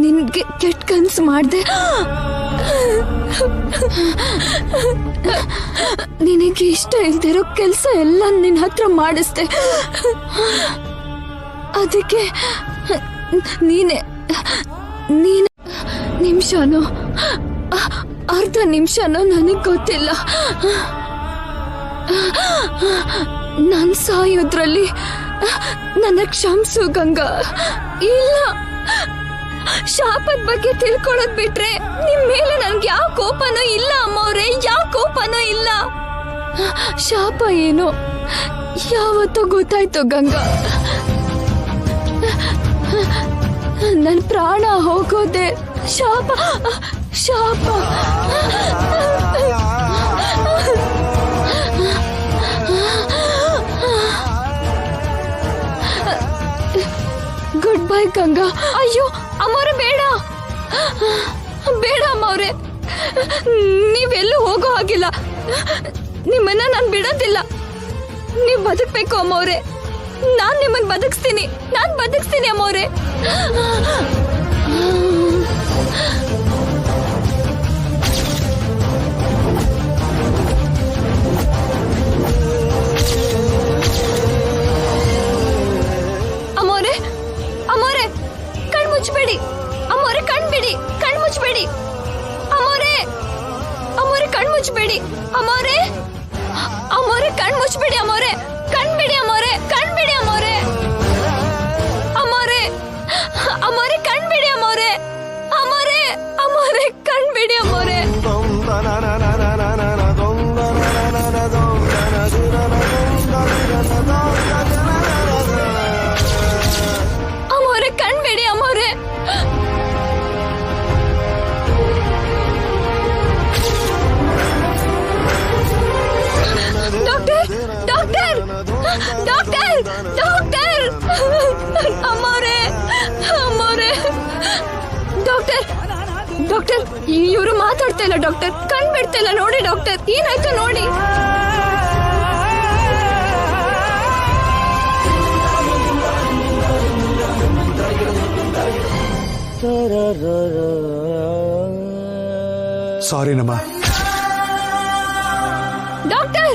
ನಿನ್ಗೆ ಕೆಟ್ಟ ಕನ್ಸು ಮಾಡ್ದೆ. ನಿನಗೆ ಇಷ್ಟ ಇಲ್ದಿರೋ ಕೆಲ್ಸ ಎಲ್ಲ ನಿನ್ ಹತ್ರ ಮಾಡಿಸ್ದೆ. ಅದಕ್ಕೆ ನೀನೆ ನಿಮಿಷನೋ ಅರ್ಧ ನಿಮಿಷನೋ ನನಗ್ ಗೊತ್ತಿಲ್ಲ, ನಾನ್ ಸಾಯೋದ್ರಲ್ಲಿ ನನ್ನ ಕ್ಷಮಿಸು ಗಂಗಾ. ಇಲ್ಲ, ಶಾಪದ ಬಗ್ಗೆ ತಿಳ್ಕೊಳ್ಳೋದ್ ಬಿಟ್ರೆ ನಿಮ್ ಮೇಲೆ ನನ್ಗೆ ಯಾವ ಕೋಪನೂ ಇಲ್ಲ ಅಮ್ಮವ್ರೆ, ಯಾವ ಕೋಪನೂ ಇಲ್ಲ. ಶಾಪ ಏನು ಯಾವತ್ತೋ ಗೊತ್ತಾಯ್ತು ಗಂಗಾ. ನನ್ ಪ್ರಾಣ ಹೋಗೋದೆ ಶಾಪ. Good bye Ganga. ಅಯ್ಯೋ ಅಮ್ಮವ್ರೆ, ಬೇಡ ಅಮ್ಮವ್ರೆ, ನೀವೆಲ್ಲೂ ಹೋಗೋ ಹಾಗಿಲ್ಲ. ನಿಮ್ಮನ್ನ ನಾನು ಬಿಡೋದಿಲ್ಲ. ನೀವ್ ಬದುಕ್ಬೇಕು ಅಮ್ಮವ್ರೆ. ನಾನ್ ನಿಮ್ಮನ್ನ ಬದುಕಿಸ್ತೀನಿ ಅಮ್ಮವ್ರೆ. ಮುಚ್ಚಬೇಡಿ ಅಮ್ಮೋರೆ, ಕಣ್ ಬಿಡಿ, ಕಣ್ ಮುಚ್ಚಬೇಡಿ ಅಮ್ಮೋರೆ, ಅಮ್ಮೋರೆ ಕಣ್ ಮುಚ್ಚಬೇಡಿ ಅಮ್ಮೋರೆ, ಅಮ್ಮೋರೆ ಕಣ್ ಮುಚ್ಚಬೇಡಿ ಅಮ್ಮೋರೆ, ಕಣ್ ಬಿಡಿ ಅಮ್ಮೋರೆ, ಕಣ್ ಬಿಡಿ ಅಮ್ಮೋರೆ, ಅಮ್ಮೋರೆ, ಅಮ್ಮೋರೆ ಕಣ್ ಬಿಡಿ ಅಮ್ಮೋರೆ, ಅಮ್ಮೋರೆ, ಅಮ್ಮೋರೆ ಕಣ್ ಬಿಡಿ ಅಮ್ಮೋರೆ. ಅಮ್ಮೋರೆ ಕಣ್ ಬಿಡಿ ಅಮ್ಮೋರೆ. ಡಾಕ್ಟರ್, ಡಾಕ್ಟರ್, ಡಾಕ್ಟರ್, ಡಾಕ್ಟರ್, ಅಮ್ಮೋರೆ, ಅಮ್ಮೋರೆ, ಡಾಕ್ಟರ್, ಡಾಕ್ಟರ್, ಇವರು ಮಾತಾಡ್ತಾ ಇಲ್ಲ ಡಾಕ್ಟರ್, ಕಣ್ ಬಿಡ್ತಾ ಇಲ್ಲ ನೋಡಿ ಡಾಕ್ಟರ್, ಏನಾಯ್ತು ನೋಡಿ.
ಸಾರಿ ನಮ್ಮ
ಡಾಕ್ಟರ್,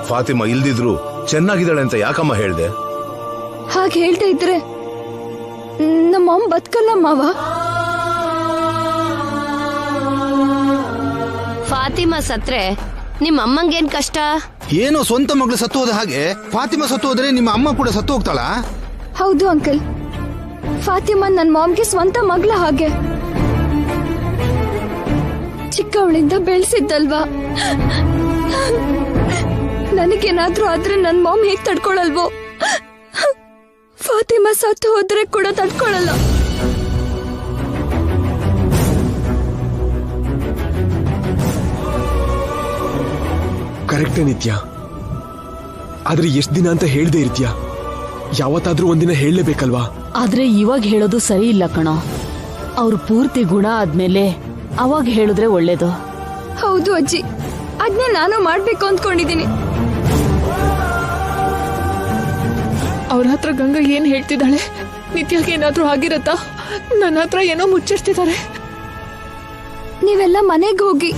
ಫಾತಿಮಾ ಇಲ್ದಿದ್ರು ಚೆನ್ನಾಗಿದ್ದಾಳೆ ಅಂತ ಯಾಕಮ್ಮ ಹೇಳ್ದೆ?
ಹಾಗೆ ಹೇಳ್ತಾ ಇದ್ರೆ ನಮ್ಮ ಅಮ್ಮ ಬದುಕಲ್ಲ ಮಾವ.
ಫಾತಿಮಾ ಸತ್ರೆ ನಿಮ್ಮ ಅಮ್ಮಂಗೇನ್ ಕಷ್ಟ?
ಏನೋ ಸ್ವಂತ ಮಗಳು ಸತ್ತು ಹೋದ ಹಾಗೆ ಫಾತಿಮಾ ಸತ್ತು ಹೋದ್ರೆ ನಿಮ್ಮ ಅಮ್ಮ ಕೂಡ ಸತ್ತು ಹೋಗ್ತಾಳ?
ಹೌದು ಅಂಕಲ್, ಫಾತಿಮಾ ನನ್ನ ಮಾಮ್ಗೆ ಸ್ವಂತ ಮಗಳ ಹಾಗೆ. ಚಿಕ್ಕವಳಿಂದ ಬೆಳೆಸಿದ್ದಲ್ವಾ, ನನಗೇನಾದ್ರೂ ಆದ್ರೆ ನನ್ನ ಮಾಮ್ ಹೇಗ್ ತಡ್ಕೊಳಲ್ವೋ, ಫಾತಿಮಾ ಸತ್ತು ಹೋದ್ರೆ ಕೂಡ ತಡ್ಕೊಳಲ್ಲ.
ಕರೆಕ್ಟೇ ನಿತ್ಯ, ಆದ್ರೆ ಎಷ್ಟ್ ದಿನ ಅಂತ ಹೇಳ್ದೆ ಇರ್ತೀಯ? ಯಾವತ್ತಾದ್ರೂ ಒಂದಿನ ಹೇಳಲೇಬೇಕಲ್ವಾ?
ಆದ್ರೆ ಇವಾಗ ಹೇಳೋದು ಸರಿ ಇಲ್ಲ ಕಣೋ. ಅವ್ರು ಪೂರ್ತಿ ಗುಣ ಆದ್ಮೇಲೆ ಅವಾಗ ಹೇಳಿದ್ರೆ ಒಳ್ಳೇದು.
ಹೌದು ಅಜ್ಜಿ, ಅದ್ನೇ ನಾನು ಮಾಡ್ಬೇಕು ಅಂದ್ಕೊಂಡಿದ್ದೀನಿ.
ಅವ್ರ ಹತ್ರ ಗಂಗಾ ಏನ್ ಹೇಳ್ತಿದ್ದಾಳೆ? ನಿತ್ಯಾಗೆ ಏನಾದ್ರೂ ಆಗಿರತ್ತಾ? ನನ್ನ ಹತ್ರ ಏನೋ ಮುಚ್ಚಿರ್ತಿದ್ದಾರೆ.
ನೀವೆಲ್ಲ ಮನೆಗೆ ಹೋಗಿ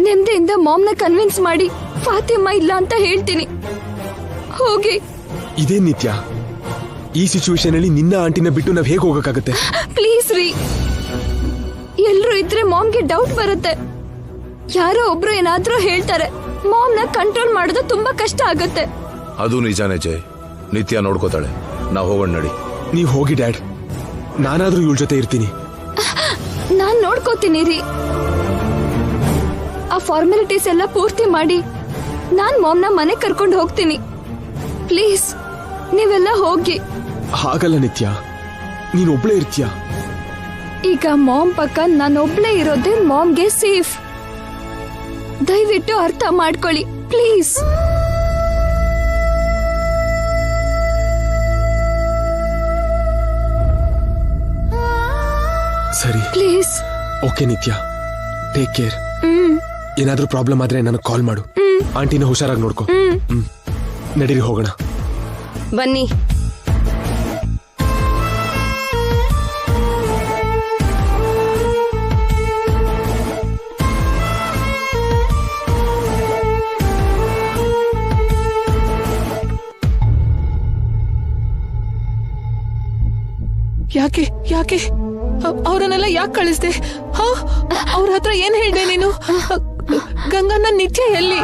ನೆಮ್ಮದಿಯಿಂದ ಮಾಮ್ನ ಕನ್ವಿನ್ಸ್ ಮಾಡಿ ಫಾತಿಮಾ ಇಲ್ಲ ಅಂತ ಹೇಳ್ತೀನಿ. ಹೋಗಿ.
ಇದೇ ನಿತ್ಯ, ಈ ಸಿಚುವೇಶನ್ ಅಲ್ಲಿ ನಿನ್ನ ಆಂಟಿನ ಬಿಟ್ಟು ನಾವ್ ಹೇಗೆ ಹೋಗಕ್ಕಾಗತ್ತೆ?
ಪ್ಲೀಸ್ ರೀ, ಎಲ್ರು ಇದ್ರೆ ಮಾಮ್ಗೆ ಡೌಟ್ ಬರುತ್ತೆ. ಯಾರೋ ಒಬ್ರು ಏನಾದ್ರೂ ಹೇಳ್ತಾರೆ, ಮಾಮ್ನ ಕಂಟ್ರೋಲ್ ಮಾಡೋದು ತುಂಬಾ ಕಷ್ಟ ಆಗತ್ತೆ.
ಅದು ನಿಜಾನೇ ಜಯ್, ನಿತ್ಯ ನೋಡ್ಕೋತಾಳೆ. ನಾವ್ ಹೋಗೋಣ ನಡಿ.
ನೀವ್ ಹೋಗಿ ಡ್ಯಾಡ್, ನಾನಾದ್ರೂ ಇವಳ ಜೊತೆ ಇರ್ತೀನಿ.
ನಾನ್ ನೋಡ್ಕೋತೀನಿ ರೀ. ಆ ಫಾರ್ಮಾಲಿಟೀಸ್ ಎಲ್ಲ ಪೂರ್ತಿ ಮಾಡಿ ನಾನ್ ಮಾಮ್ನ ಮನೆ ಕರ್ಕೊಂಡು ಹೋಗ್ತೀನಿ. ಪ್ಲೀಸ್ ನೀವೆಲ್ಲ ಹೋಗಿ.
ಹಾಗಲ್ಲ ನಿತ್ಯ, ನೀನ್ ಒಬ್ಳೇ ಇರ್ತೀಯ.
ಈಗ ಮಾಮ್ ಪಕ್ಕ ನಾನೊಬ್ಳೇ ಇರೋದೇ ಮಾಮ್ಗೆ ಸೇಫ್. ದಯವಿಟ್ಟು ಅರ್ಥ ಮಾಡ್ಕೊಳ್ಳಿ ಪ್ಲೀಸ್.
ಸರಿ
ಪ್ಲೀಸ್.
ಓಕೆ ನಿತ್ಯ, ಟೇಕ್ ಕೇರ್. ಏನಾದ್ರೂ ಪ್ರಾಬ್ಲಮ್ ಆದ್ರೆ ನನಗೆ ಕಾಲ್ ಮಾಡು. ಆಂಟಿನ ಹುಷಾರಾಗಿ ನೋಡ್ಕೊ. ನಡೀರಿ ಹೋಗೋಣ.
ಬನ್ನಿ.
ಯಾಕೆ ಯಾಕೆ ಅವರನ್ನೆಲ್ಲ ಯಾಕೆ ಕಳಿಸ್ದೆ? ಅವ್ರ ಹತ್ರ ಏನ್ ಹೇಳ್ದೆ ನೀನು? ಗಂಗನ್ನ ನಿತ್ಯ ಎಲ್ಲಿ?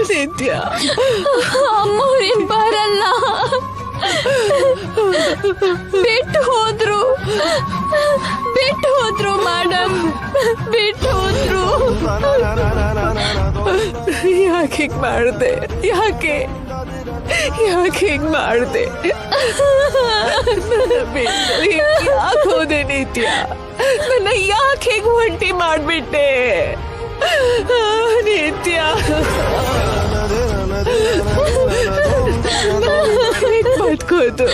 ನಿತ್ಯ
ಅಮ್ಮವ್ರೇನ್ ಬರಲ್ಲ, ಬಿಟ್ಟು ಹೋದ್ರು, ಬಿಟ್ಟು ಹೋದ್ರು ಮೇಡಮ್, ಬಿಟ್ಟು ಹೋದ್ರು.
ಯಾಕೆ ಹೀಗ್ ಮಾಡ್ದೆ? ಯಾಕೆ ಯಾಕೆ ಹೀಗ್ ಮಾಡ್ದೆ? ಯಾಕೆ ಹೋದೆ ನಿತ್ಯ? ನನ್ನ ಯಾಕೆ ಹೀಗ್ ಒಂಟಿ ಮಾಡ್ಬಿಟ್ಟೆ ನಿತ್ಯ? ಬದ್ಕೋದು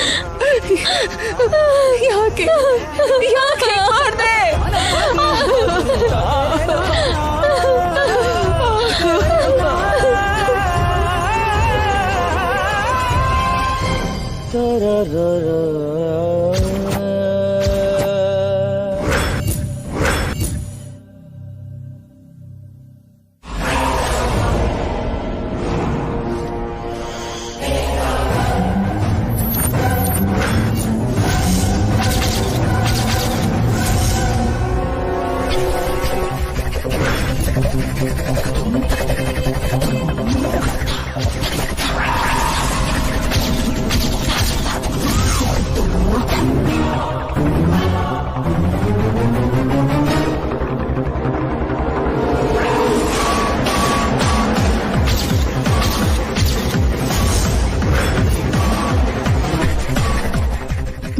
ಯಾಕೆ ಯಾಕೆ ಮಾಡ್ದೆ?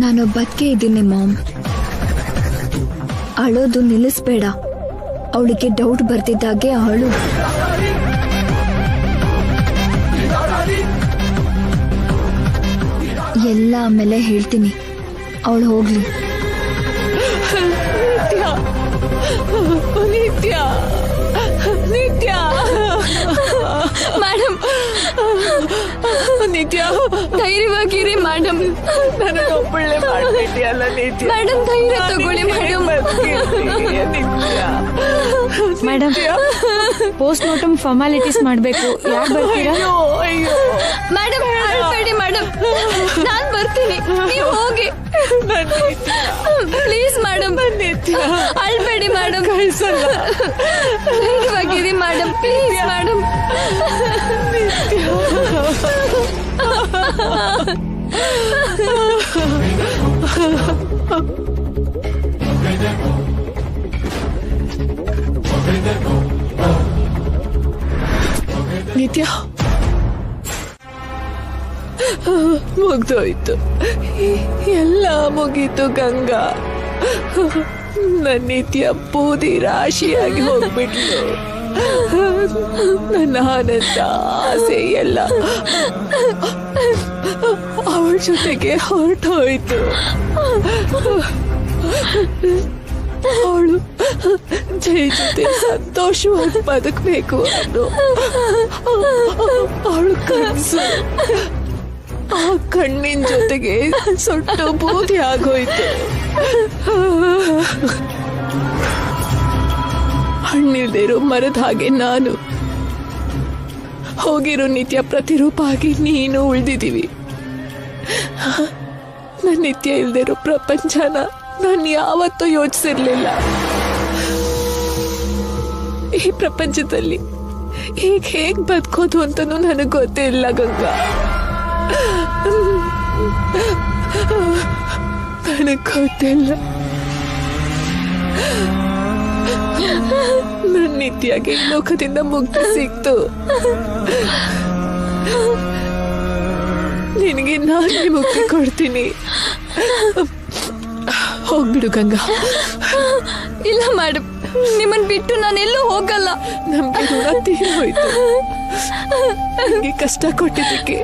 ನಾನೊಬ್ಬಕ್ಕೆ ಇದ್ದೀನಿ ಮಾಮ್. ಅಳೋದು ನಿಲ್ಲಿಸ್ಬೇಡ. ಅವಳಿಗೆ ಡೌಟ್ ಬರ್ತಿದ್ದಾಗೆ ಅಳು. ಎಲ್ಲ ಆಮೇಲೆ ಹೇಳ್ತೀನಿ. ಅವಳು ಹೋಗ್ಲಿ.
ನಿತ್ಯ ನಿತ್ಯ
ಮೇಡಮ್,
ನಿತ್ಯ
ಧೈರ್ಯವಾಗಿರಿ ಮೇಡಮ್.
ನನಗೊಬ್ಬಳೆ ಮಾಡ್ಬಿಟ್ಟಿಯಲ್ಲ ನಿತ್ಯ.
ಮೇಡಮ್ ಧೈರ್ಯ ತಗೊಳ್ಳಿ madam.
Madam, post mortem formalities ಮಾಡಬೇಕು. ಯಾರು ಬರ್ತೀರಾ?
ಮೇಡಮ್ ಅಳ್ಬೇಡಿ ಮೇಡಮ್, ನಾನ್ ಬರ್ತೀನಿ, ನೀವು ಹೋಗಿ ಪ್ಲೀಸ್ ಮೇಡಮ್. ಅಳ್ಬೇಡಿ ಮೇಡಮ್, ಧೈರ್ಯವಾಗಿರಿ ಮೇಡಮ್, ಪ್ಲೀಸ್ ಮೇಡಮ್.
ನಿತ್ಯ, ಮುಗ್ದೋಯ್ತು, ಎಲ್ಲ ಮುಗೀತು ಗಂಗಾ. ನನ್ನ ನಿತ್ಯ ಬೂದಿ ರಾಶಿಯಾಗಿ ಹೋಗ್ಬಿಟ್ಲು. ನನ್ನ ಆನಂದ, ಆಸೆ ಎಲ್ಲ ಅವಳ ಜೊತೆಗೆ ಹೊರಟೋಯ್ತು. ಅವಳು ಜೈ ಜೊತೆ ಸಂತೋಷವಾಗಿ ಬದುಕಬೇಕು ಅನ್ನೋ ಅವಳು ಕನಸು ಆ ಕಣ್ಣಿನ ಜೊತೆಗೆ ಸುಟ್ಟು ಬೂದಿ ಆಗೋಯ್ತು. ಹಣ್ಣಿಲ್ದಿರೋ ಮರದ ಹಾಗೆ ನಾನು, ಹೋಗಿರೋ ನಿತ್ಯ ಪ್ರತಿರೂಪ ಆಗಿ ನೀನು ಉಳಿದಿದ್ದೀವಿ. ನನ್ನ ನಿತ್ಯ ಇಲ್ದಿರೋ ಪ್ರಪಂಚನ ನಾನು ಯಾವತ್ತೂ ಯೋಚಿಸಿರ್ಲಿಲ್ಲ. ಈ ಪ್ರಪಂಚದಲ್ಲಿ ಹೇಗ್ ಬದುಕೋದು ಅಂತನೂ ನನಗೆ ಗೊತ್ತೇ ಇಲ್ಲ ಗಂಗಾ. ನನಗೆ ಗೊತ್ತಿಲ್ಲ. ನನ್ನ ನಿತ್ಯಗೆ ಲೋಕದಿಂದ ಮುಕ್ತಿ ಸಿಕ್ತು. ನಿನಗೆ ನಾನೇ ಮುಕ್ತಿ ಕೊಡ್ತೀನಿ. ಹೋಗ್ಬಿಡು ಗಂಗಾ.
ಇಲ್ಲ ಮೇಡಮ್, ನಿಮ್ಮನ್ ಬಿಟ್ಟು ನಾನೆಲ್ಲೂ ಹೋಗಲ್ಲ.
ನಮ್ಗೆ ಋಣ ತೀರೋಯ್ತು. ನನಗೆ ಕಷ್ಟ ಕೊಟ್ಟಿದ್ದಕ್ಕೆ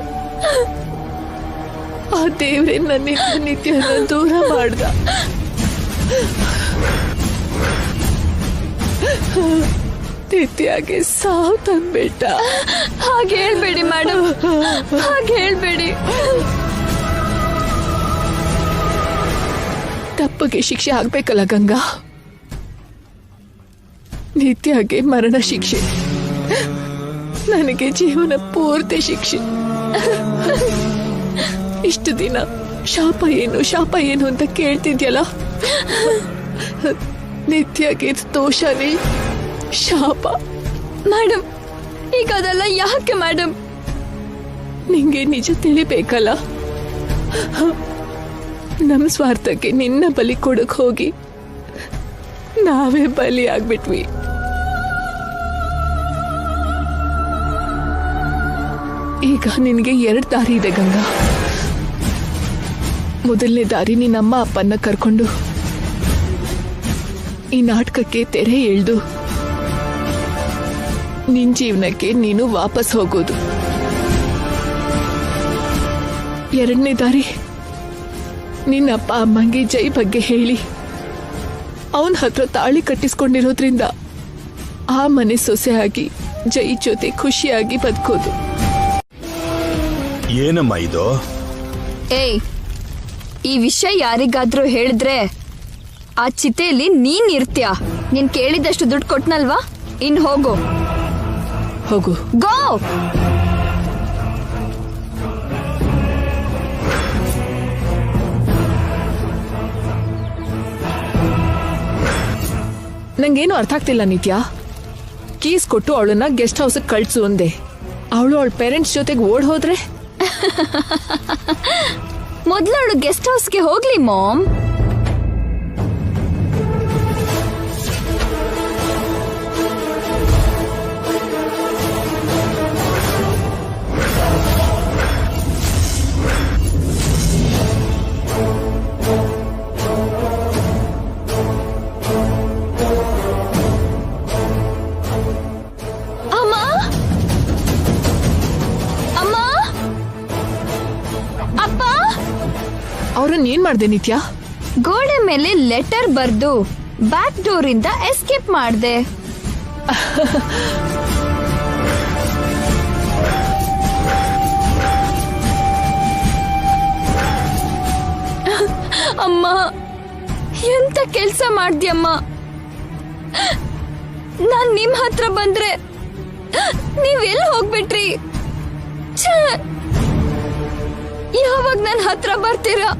ಆ ದೇವ್ರೆ ನನ್ನ ನಿತ್ಯನ ದೂರ ಮಾಡ್ದ. ನಿತ್ಯಗೆ ಸಾವು ತಂದ್ಬಿಟ್ಟ.
ಹಾಗೆ ಹೇಳ್ಬೇಡಿ ಮೇಡಮ್, ಹಾಗೆ ಹೇಳ್ಬೇಡಿ.
ತಪ್ಪಿಗೆ ಶಿಕ್ಷೆ ಆಗ್ಬೇಕಲ್ಲ ಗಂಗಾ. ನಿತ್ಯಗೆ ಮರಣ ಶಿಕ್ಷೆ, ನನಗೆ ಜೀವನ ಪೂರ್ತಿ ಶಿಕ್ಷೆ. ಇಷ್ಟು ದಿನ ಶಾಪ ಏನು ಅಂತ ಕೇಳ್ತಿದ್ಯಲ್ಲ, ನಿತ್ಯಗೆ ದೋಷನೇ ಶಾಪ.
ಮೇಡಮ್, ಈಗ ಅದೆಲ್ಲ ಯಾಕೆ ಮೇಡಮ್?
ನಿಂಗೆ ನಿಜ ತಿಳಿಬೇಕಲ್ಲ. ನಮ್ಮ ಸ್ವಾರ್ಥಕ್ಕೆ ನಿನ್ನ ಬಲಿ ಕೊಡಕ್ ಹೋಗಿ ನಾವೇ ಬಲಿ ಆಗ್ಬಿಟ್ವಿ. ಈಗ ನಿನಗೆ 2 ದಾರಿ ಇದೆ ಗಂಗಾ. ಮೊದಲನೇ ದಾರಿ, ನಿನ್ನಮ್ಮ ಅಪ್ಪನ್ನ ಕರ್ಕೊಂಡು ಈ ನಾಟಕಕ್ಕೆ ತೆರೆ ಎಳ್ದು ನಿನ್ ಜೀವನಕ್ಕೆ ನೀನು ವಾಪಸ್ ಹೋಗೋದು. 2ನೇ ದಾರಿ, ನಿನ್ನಪ್ಪ ಅಮ್ಮಂಗೆ ಜೈ ಬಗ್ಗೆ ಹೇಳಿ ಅವನ ಹತ್ರ ತಾಳಿ ಕಟ್ಟಿಸ್ಕೊಂಡಿರೋದ್ರಿಂದ ಆ ಮನೆ ಸೊಸೆಯಾಗಿ ಜೈ ಜೊತೆ ಖುಷಿಯಾಗಿ ಬದುಕೋದು.
ಏನಮ್ಮ ಇದು?
ಏಯ್, ಈ ವಿಷಯ ಯಾರಿಗಾದ್ರೂ ಹೇಳಿದ್ರೆ ಆ ಚಿತೆಯಲ್ಲಿ ನೀನ್ ಇರ್ತೀಯ. ನೀನ್ ಕೇಳಿದಷ್ಟು ದುಡ್ಡು ಕೊಟ್ನಲ್ವಾ, ಇನ್ ಹೋಗು.
ಹೋಗು.
ಗೋ.
ನಂಗೇನು ಅರ್ಥ ಆಗ್ತಿಲ್ಲ ನಿತ್ಯ. ಕೀಸ್ ಕೊಟ್ಟು ಅವಳನ್ನ ಗೆಸ್ಟ್ ಹೌಸ್ ಕಳ್ಸು ಅಂದೆ. ಅವಳು ಅವಳ ಪೇರೆಂಟ್ಸ್ ಜೊತೆಗೆ ಓಡ್ ಹೋದ್ರೆ?
ಮೊದ್ಲು ಅವಳು ಗೆಸ್ಟ್ ಹೌಸ್ಗೆ ಹೋಗ್ಲಿ ಮಾಮ್.
ಅವ್ರನ್ನ ಏನ್ ಮಾಡ್ದೆ ನಿತ್ಯ?
ಗೋಡೆ ಮೇಲೆ ಲೆಟರ್ ಬರ್ದು ಬ್ಯಾಕ್ ಡೋರ್ ಇಂದ ಎಸ್ಕೇಪ್ ಮಾಡ್ದೆ. ಅಮ್ಮ, ಎಂತ ಕೆಲ್ಸ ಮಾಡ್ದ್ಯಮ್ಮ? ನಾನ್ ನಿಮ್ ಹತ್ರ ಬಂದ್ರೆ ನೀವೆಲ್ಲ ಹೋಗ್ಬಿಟ್ರಿ. ಯಾವಾಗ ನನ್ ಹತ್ರ ಬರ್ತೀರಾ?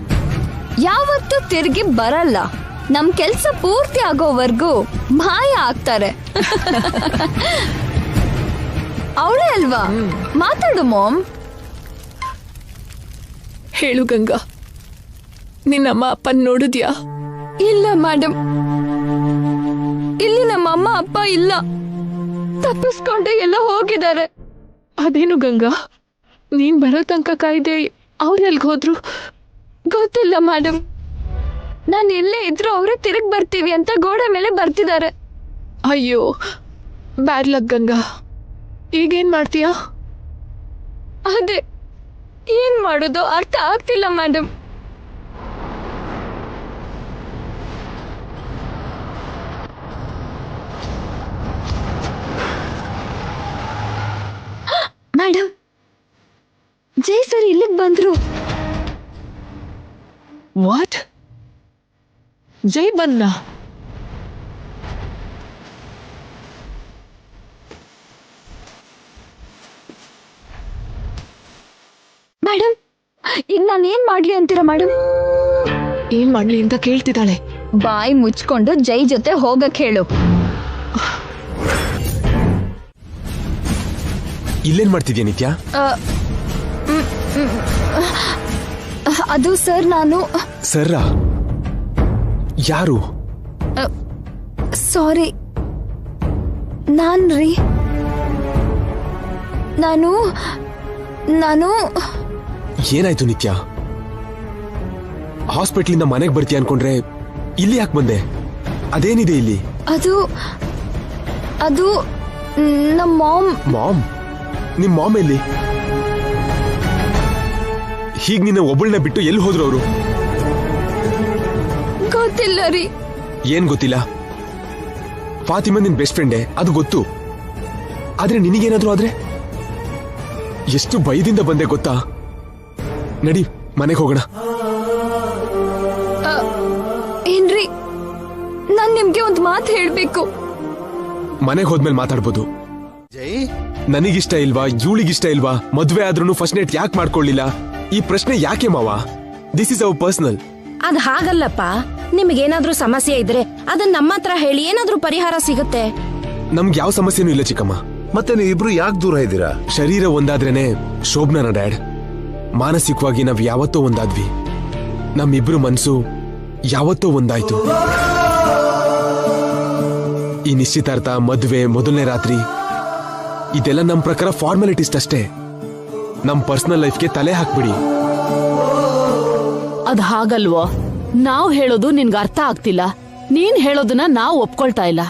ಯಾವತ್ತೂ ತಿರುಗಿ ಬರಲ್ಲ. ನಮ್ ಕೆಲ್ಸ ಪೂರ್ತಿ ಆಗೋವರ್ಗೂ ಮಾಯ ಆಗ್ತಾರೆ. ಅವಳೇ ಅಲ್ವಾ? ಮಾತಾಡು ಮಾಮ್.
ಹೇಳು ಗಂಗಾ, ನಿನ್ನಮ್ಮ ಅಪ್ಪನ್ ನೋಡಿದ್ಯಾ?
ಇಲ್ಲ ಮೇಡಮ್, ಇಲ್ಲಿ ನಮ್ಮ ಅಮ್ಮ ಅಪ್ಪ ಇಲ್ಲ. ತಪ್ಪಿಸ್ಕೊಂಡೆ ಎಲ್ಲ ಹೋಗಿದ್ದಾರೆ.
ಅದೇನು ಗಂಗಾ, ನೀನ್ ಬರೋ ತನಕ ಕಾಯ್ದೆ ಅವ್ರೆಲ್ಗ್ ಹೋದ್ರು?
ಗೊತ್ತಿಲ್ಲ ಮೇಡಮ್. ನಾನು ಎಲ್ಲೇ ಇದ್ರು ಅವರೇ ತಿರುಗಿ ಬರ್ತೀವಿ ಅಂತ ಗೋಡೆ ಮೇಲೆ ಬರ್ತಿದ್ದಾರೆ.
ಅಯ್ಯೋ, ಬ್ಯಾಡ್ ಲಕ್ ಗಂಗಾ. ಈಗೇನ್ ಮಾಡ್ತೀಯಾ?
ಅದೇ ಏನ್ ಮಾಡೋದು ಅರ್ಥ ಆಗ್ತಿಲ್ಲ ಮೇಡಮ್. ಮೇಡಮ್, ಜೈ ಸರ್ ಇಲ್ಲಿಗೆ ಬಂದ್ರು.
ವಾಟ್? ಜೈ ಬನ್ನ?
ಮೇಡಮ್, ಈಗ ನಾನು ಏನ್ ಮಾಡ್ಲಿ ಅಂತೀರಾ ಮೇಡಮ್?
ಏನ್ ಮಾಡ್ಲಿ ಅಂತ ಕೇಳ್ತಿದ್ದಾಳೆ.
ಬಾಯಿ ಮುಚ್ಕೊಂಡು ಜೈ ಜೊತೆ ಹೋಗಕ್ ಹೇಳು.
ಇಲ್ಲೇನ್ ಮಾಡ್ತಿದ್ಯಾ ನಿತ್ಯ?
ಅದು ಸರ್, ನಾನು
ಸರ್ರಾ? ಯಾರು?
ಸಾರಿ, ನಾನ್ರಿ. ನಾನು
ಏನಾಯ್ತು ನಿತ್ಯ? ಹಾಸ್ಪಿಟ್ಲಿಂದ ಮನೆಗೆ ಬರ್ತೀಯ ಅನ್ಕೊಂಡ್ರೆ ಇಲ್ಲಿ ಯಾಕೆ ಬಂದೆ? ಅದೇನಿದೆ ಇಲ್ಲಿ?
ಅದು ನಮ್ಮ
ಮಾಮ್. ನಿಮ್ ಮಾಮ್ ಎಲ್ಲಿ? ಹೀಗ್ ನಿನ್ನ ಒಬ್ಬಳನ್ನ ಬಿಟ್ಟು ಎಲ್ಲಿ ಹೋದ್ರು ಅವರು?
ಗೊತ್ತಿಲ್ಲ ರೀ.
ಏನ್ ಗೊತ್ತಿಲ್ಲ? ಫಾತಿಮಾ ನಿನ್ ಬೆಸ್ಟ್ ಫ್ರೆಂಡೇ, ಅದು ಗೊತ್ತು. ಆದ್ರೆ ನಿನಗೇನಾದ್ರೂ ಆದ್ರೆ? ಎಷ್ಟು ಭಯದಿಂದ ಬಂದೆ ಗೊತ್ತಾ? ನಡಿ, ಮನೆಗೆ ಹೋಗೋಣ.
ಏನ್ರಿ, ನಾನ್ ನಿಮ್ಗೆ ಒಂದು ಮಾತು ಹೇಳ್ಬೇಕು.
ಮನೆಗೆ ಹೋದ್ಮೇಲೆ ಮಾತಾಡ್ಬೋದು. ನನಗಿಷ್ಟ ಇಲ್ವಾ, ಇವಳಿಗಿಷ್ಟ ಇಲ್ವಾ, ಮದ್ವೆ ಆದ್ರೂ ಫಸ್ಟ್ ನೈಟ್ ಯಾಕೆ ಮಾಡ್ಕೊಳ್ಳಿಲ್ಲ? ಈ ಪ್ರಶ್ನೆ ಯಾಕೆ ಮಾವ? This is our personal.
ಅದ್ ಹಾಗಲ್ಲಪ್ಪ. ನಿಮಗೇನಾದ್ರೂ ಸಮಸ್ಯೆ ಇದ್ರೆ ಅದನ್ನ ನಮ್ಮ ಹತ್ರ ಹೇಳಿ, ಏನಾದ್ರೂ ಪರಿಹಾರ ಸಿಗುತ್ತೆ.
ನಮ್ಗೆ ಯಾವ ಸಮಸ್ಯೆನೂ ಇಲ್ಲ ಚಿಕ್ಕಮ್ಮ.
ಮತ್ತೆ ನೀವು ಇಬ್ರು ಯಾಕೆ ದೂರ ಇದ್ದೀರಾ?
ಶರೀರ ಒಂದಾದ್ರೇನೆ ಶೋಭನನ ಡ್ಯಾಡ್. ಮಾನಸಿಕವಾಗಿ ನಾವ್ ಯಾವತ್ತೋ ಒಂದಾದ್ವಿ. ನಮ್ಮಿಬ್ರು ಮನ್ಸು ಯಾವತ್ತೋ ಒಂದಾಯ್ತು. ಈ ನಿಶ್ಚಿತಾರ್ಥ, ಮದ್ವೆ, ಮೊದಲನೇ ರಾತ್ರಿ ಇದೆಲ್ಲ ನಮ್ ಪ್ರಕಾರ ಫಾರ್ಮಾಲಿಟೀಸ್ ಅಷ್ಟೇ. ನಮ್ ಪರ್ಸನಲ್ ಲೈಫ್ಗೆ ತಲೆ ಹಾಕ್ಬಿಡಿ.
ಅದ್ ಹಾಗಲ್ವೋ? ನಾವ್ ಹೇಳೋದು ನಿನ್ಗೆ ಅರ್ಥ ಆಗ್ತಿಲ್ಲ, ನೀನ್ ಹೇಳೋದನ್ನ ನಾವ್ ಒಪ್ಕೊಳ್ತಾ ಇಲ್ಲ.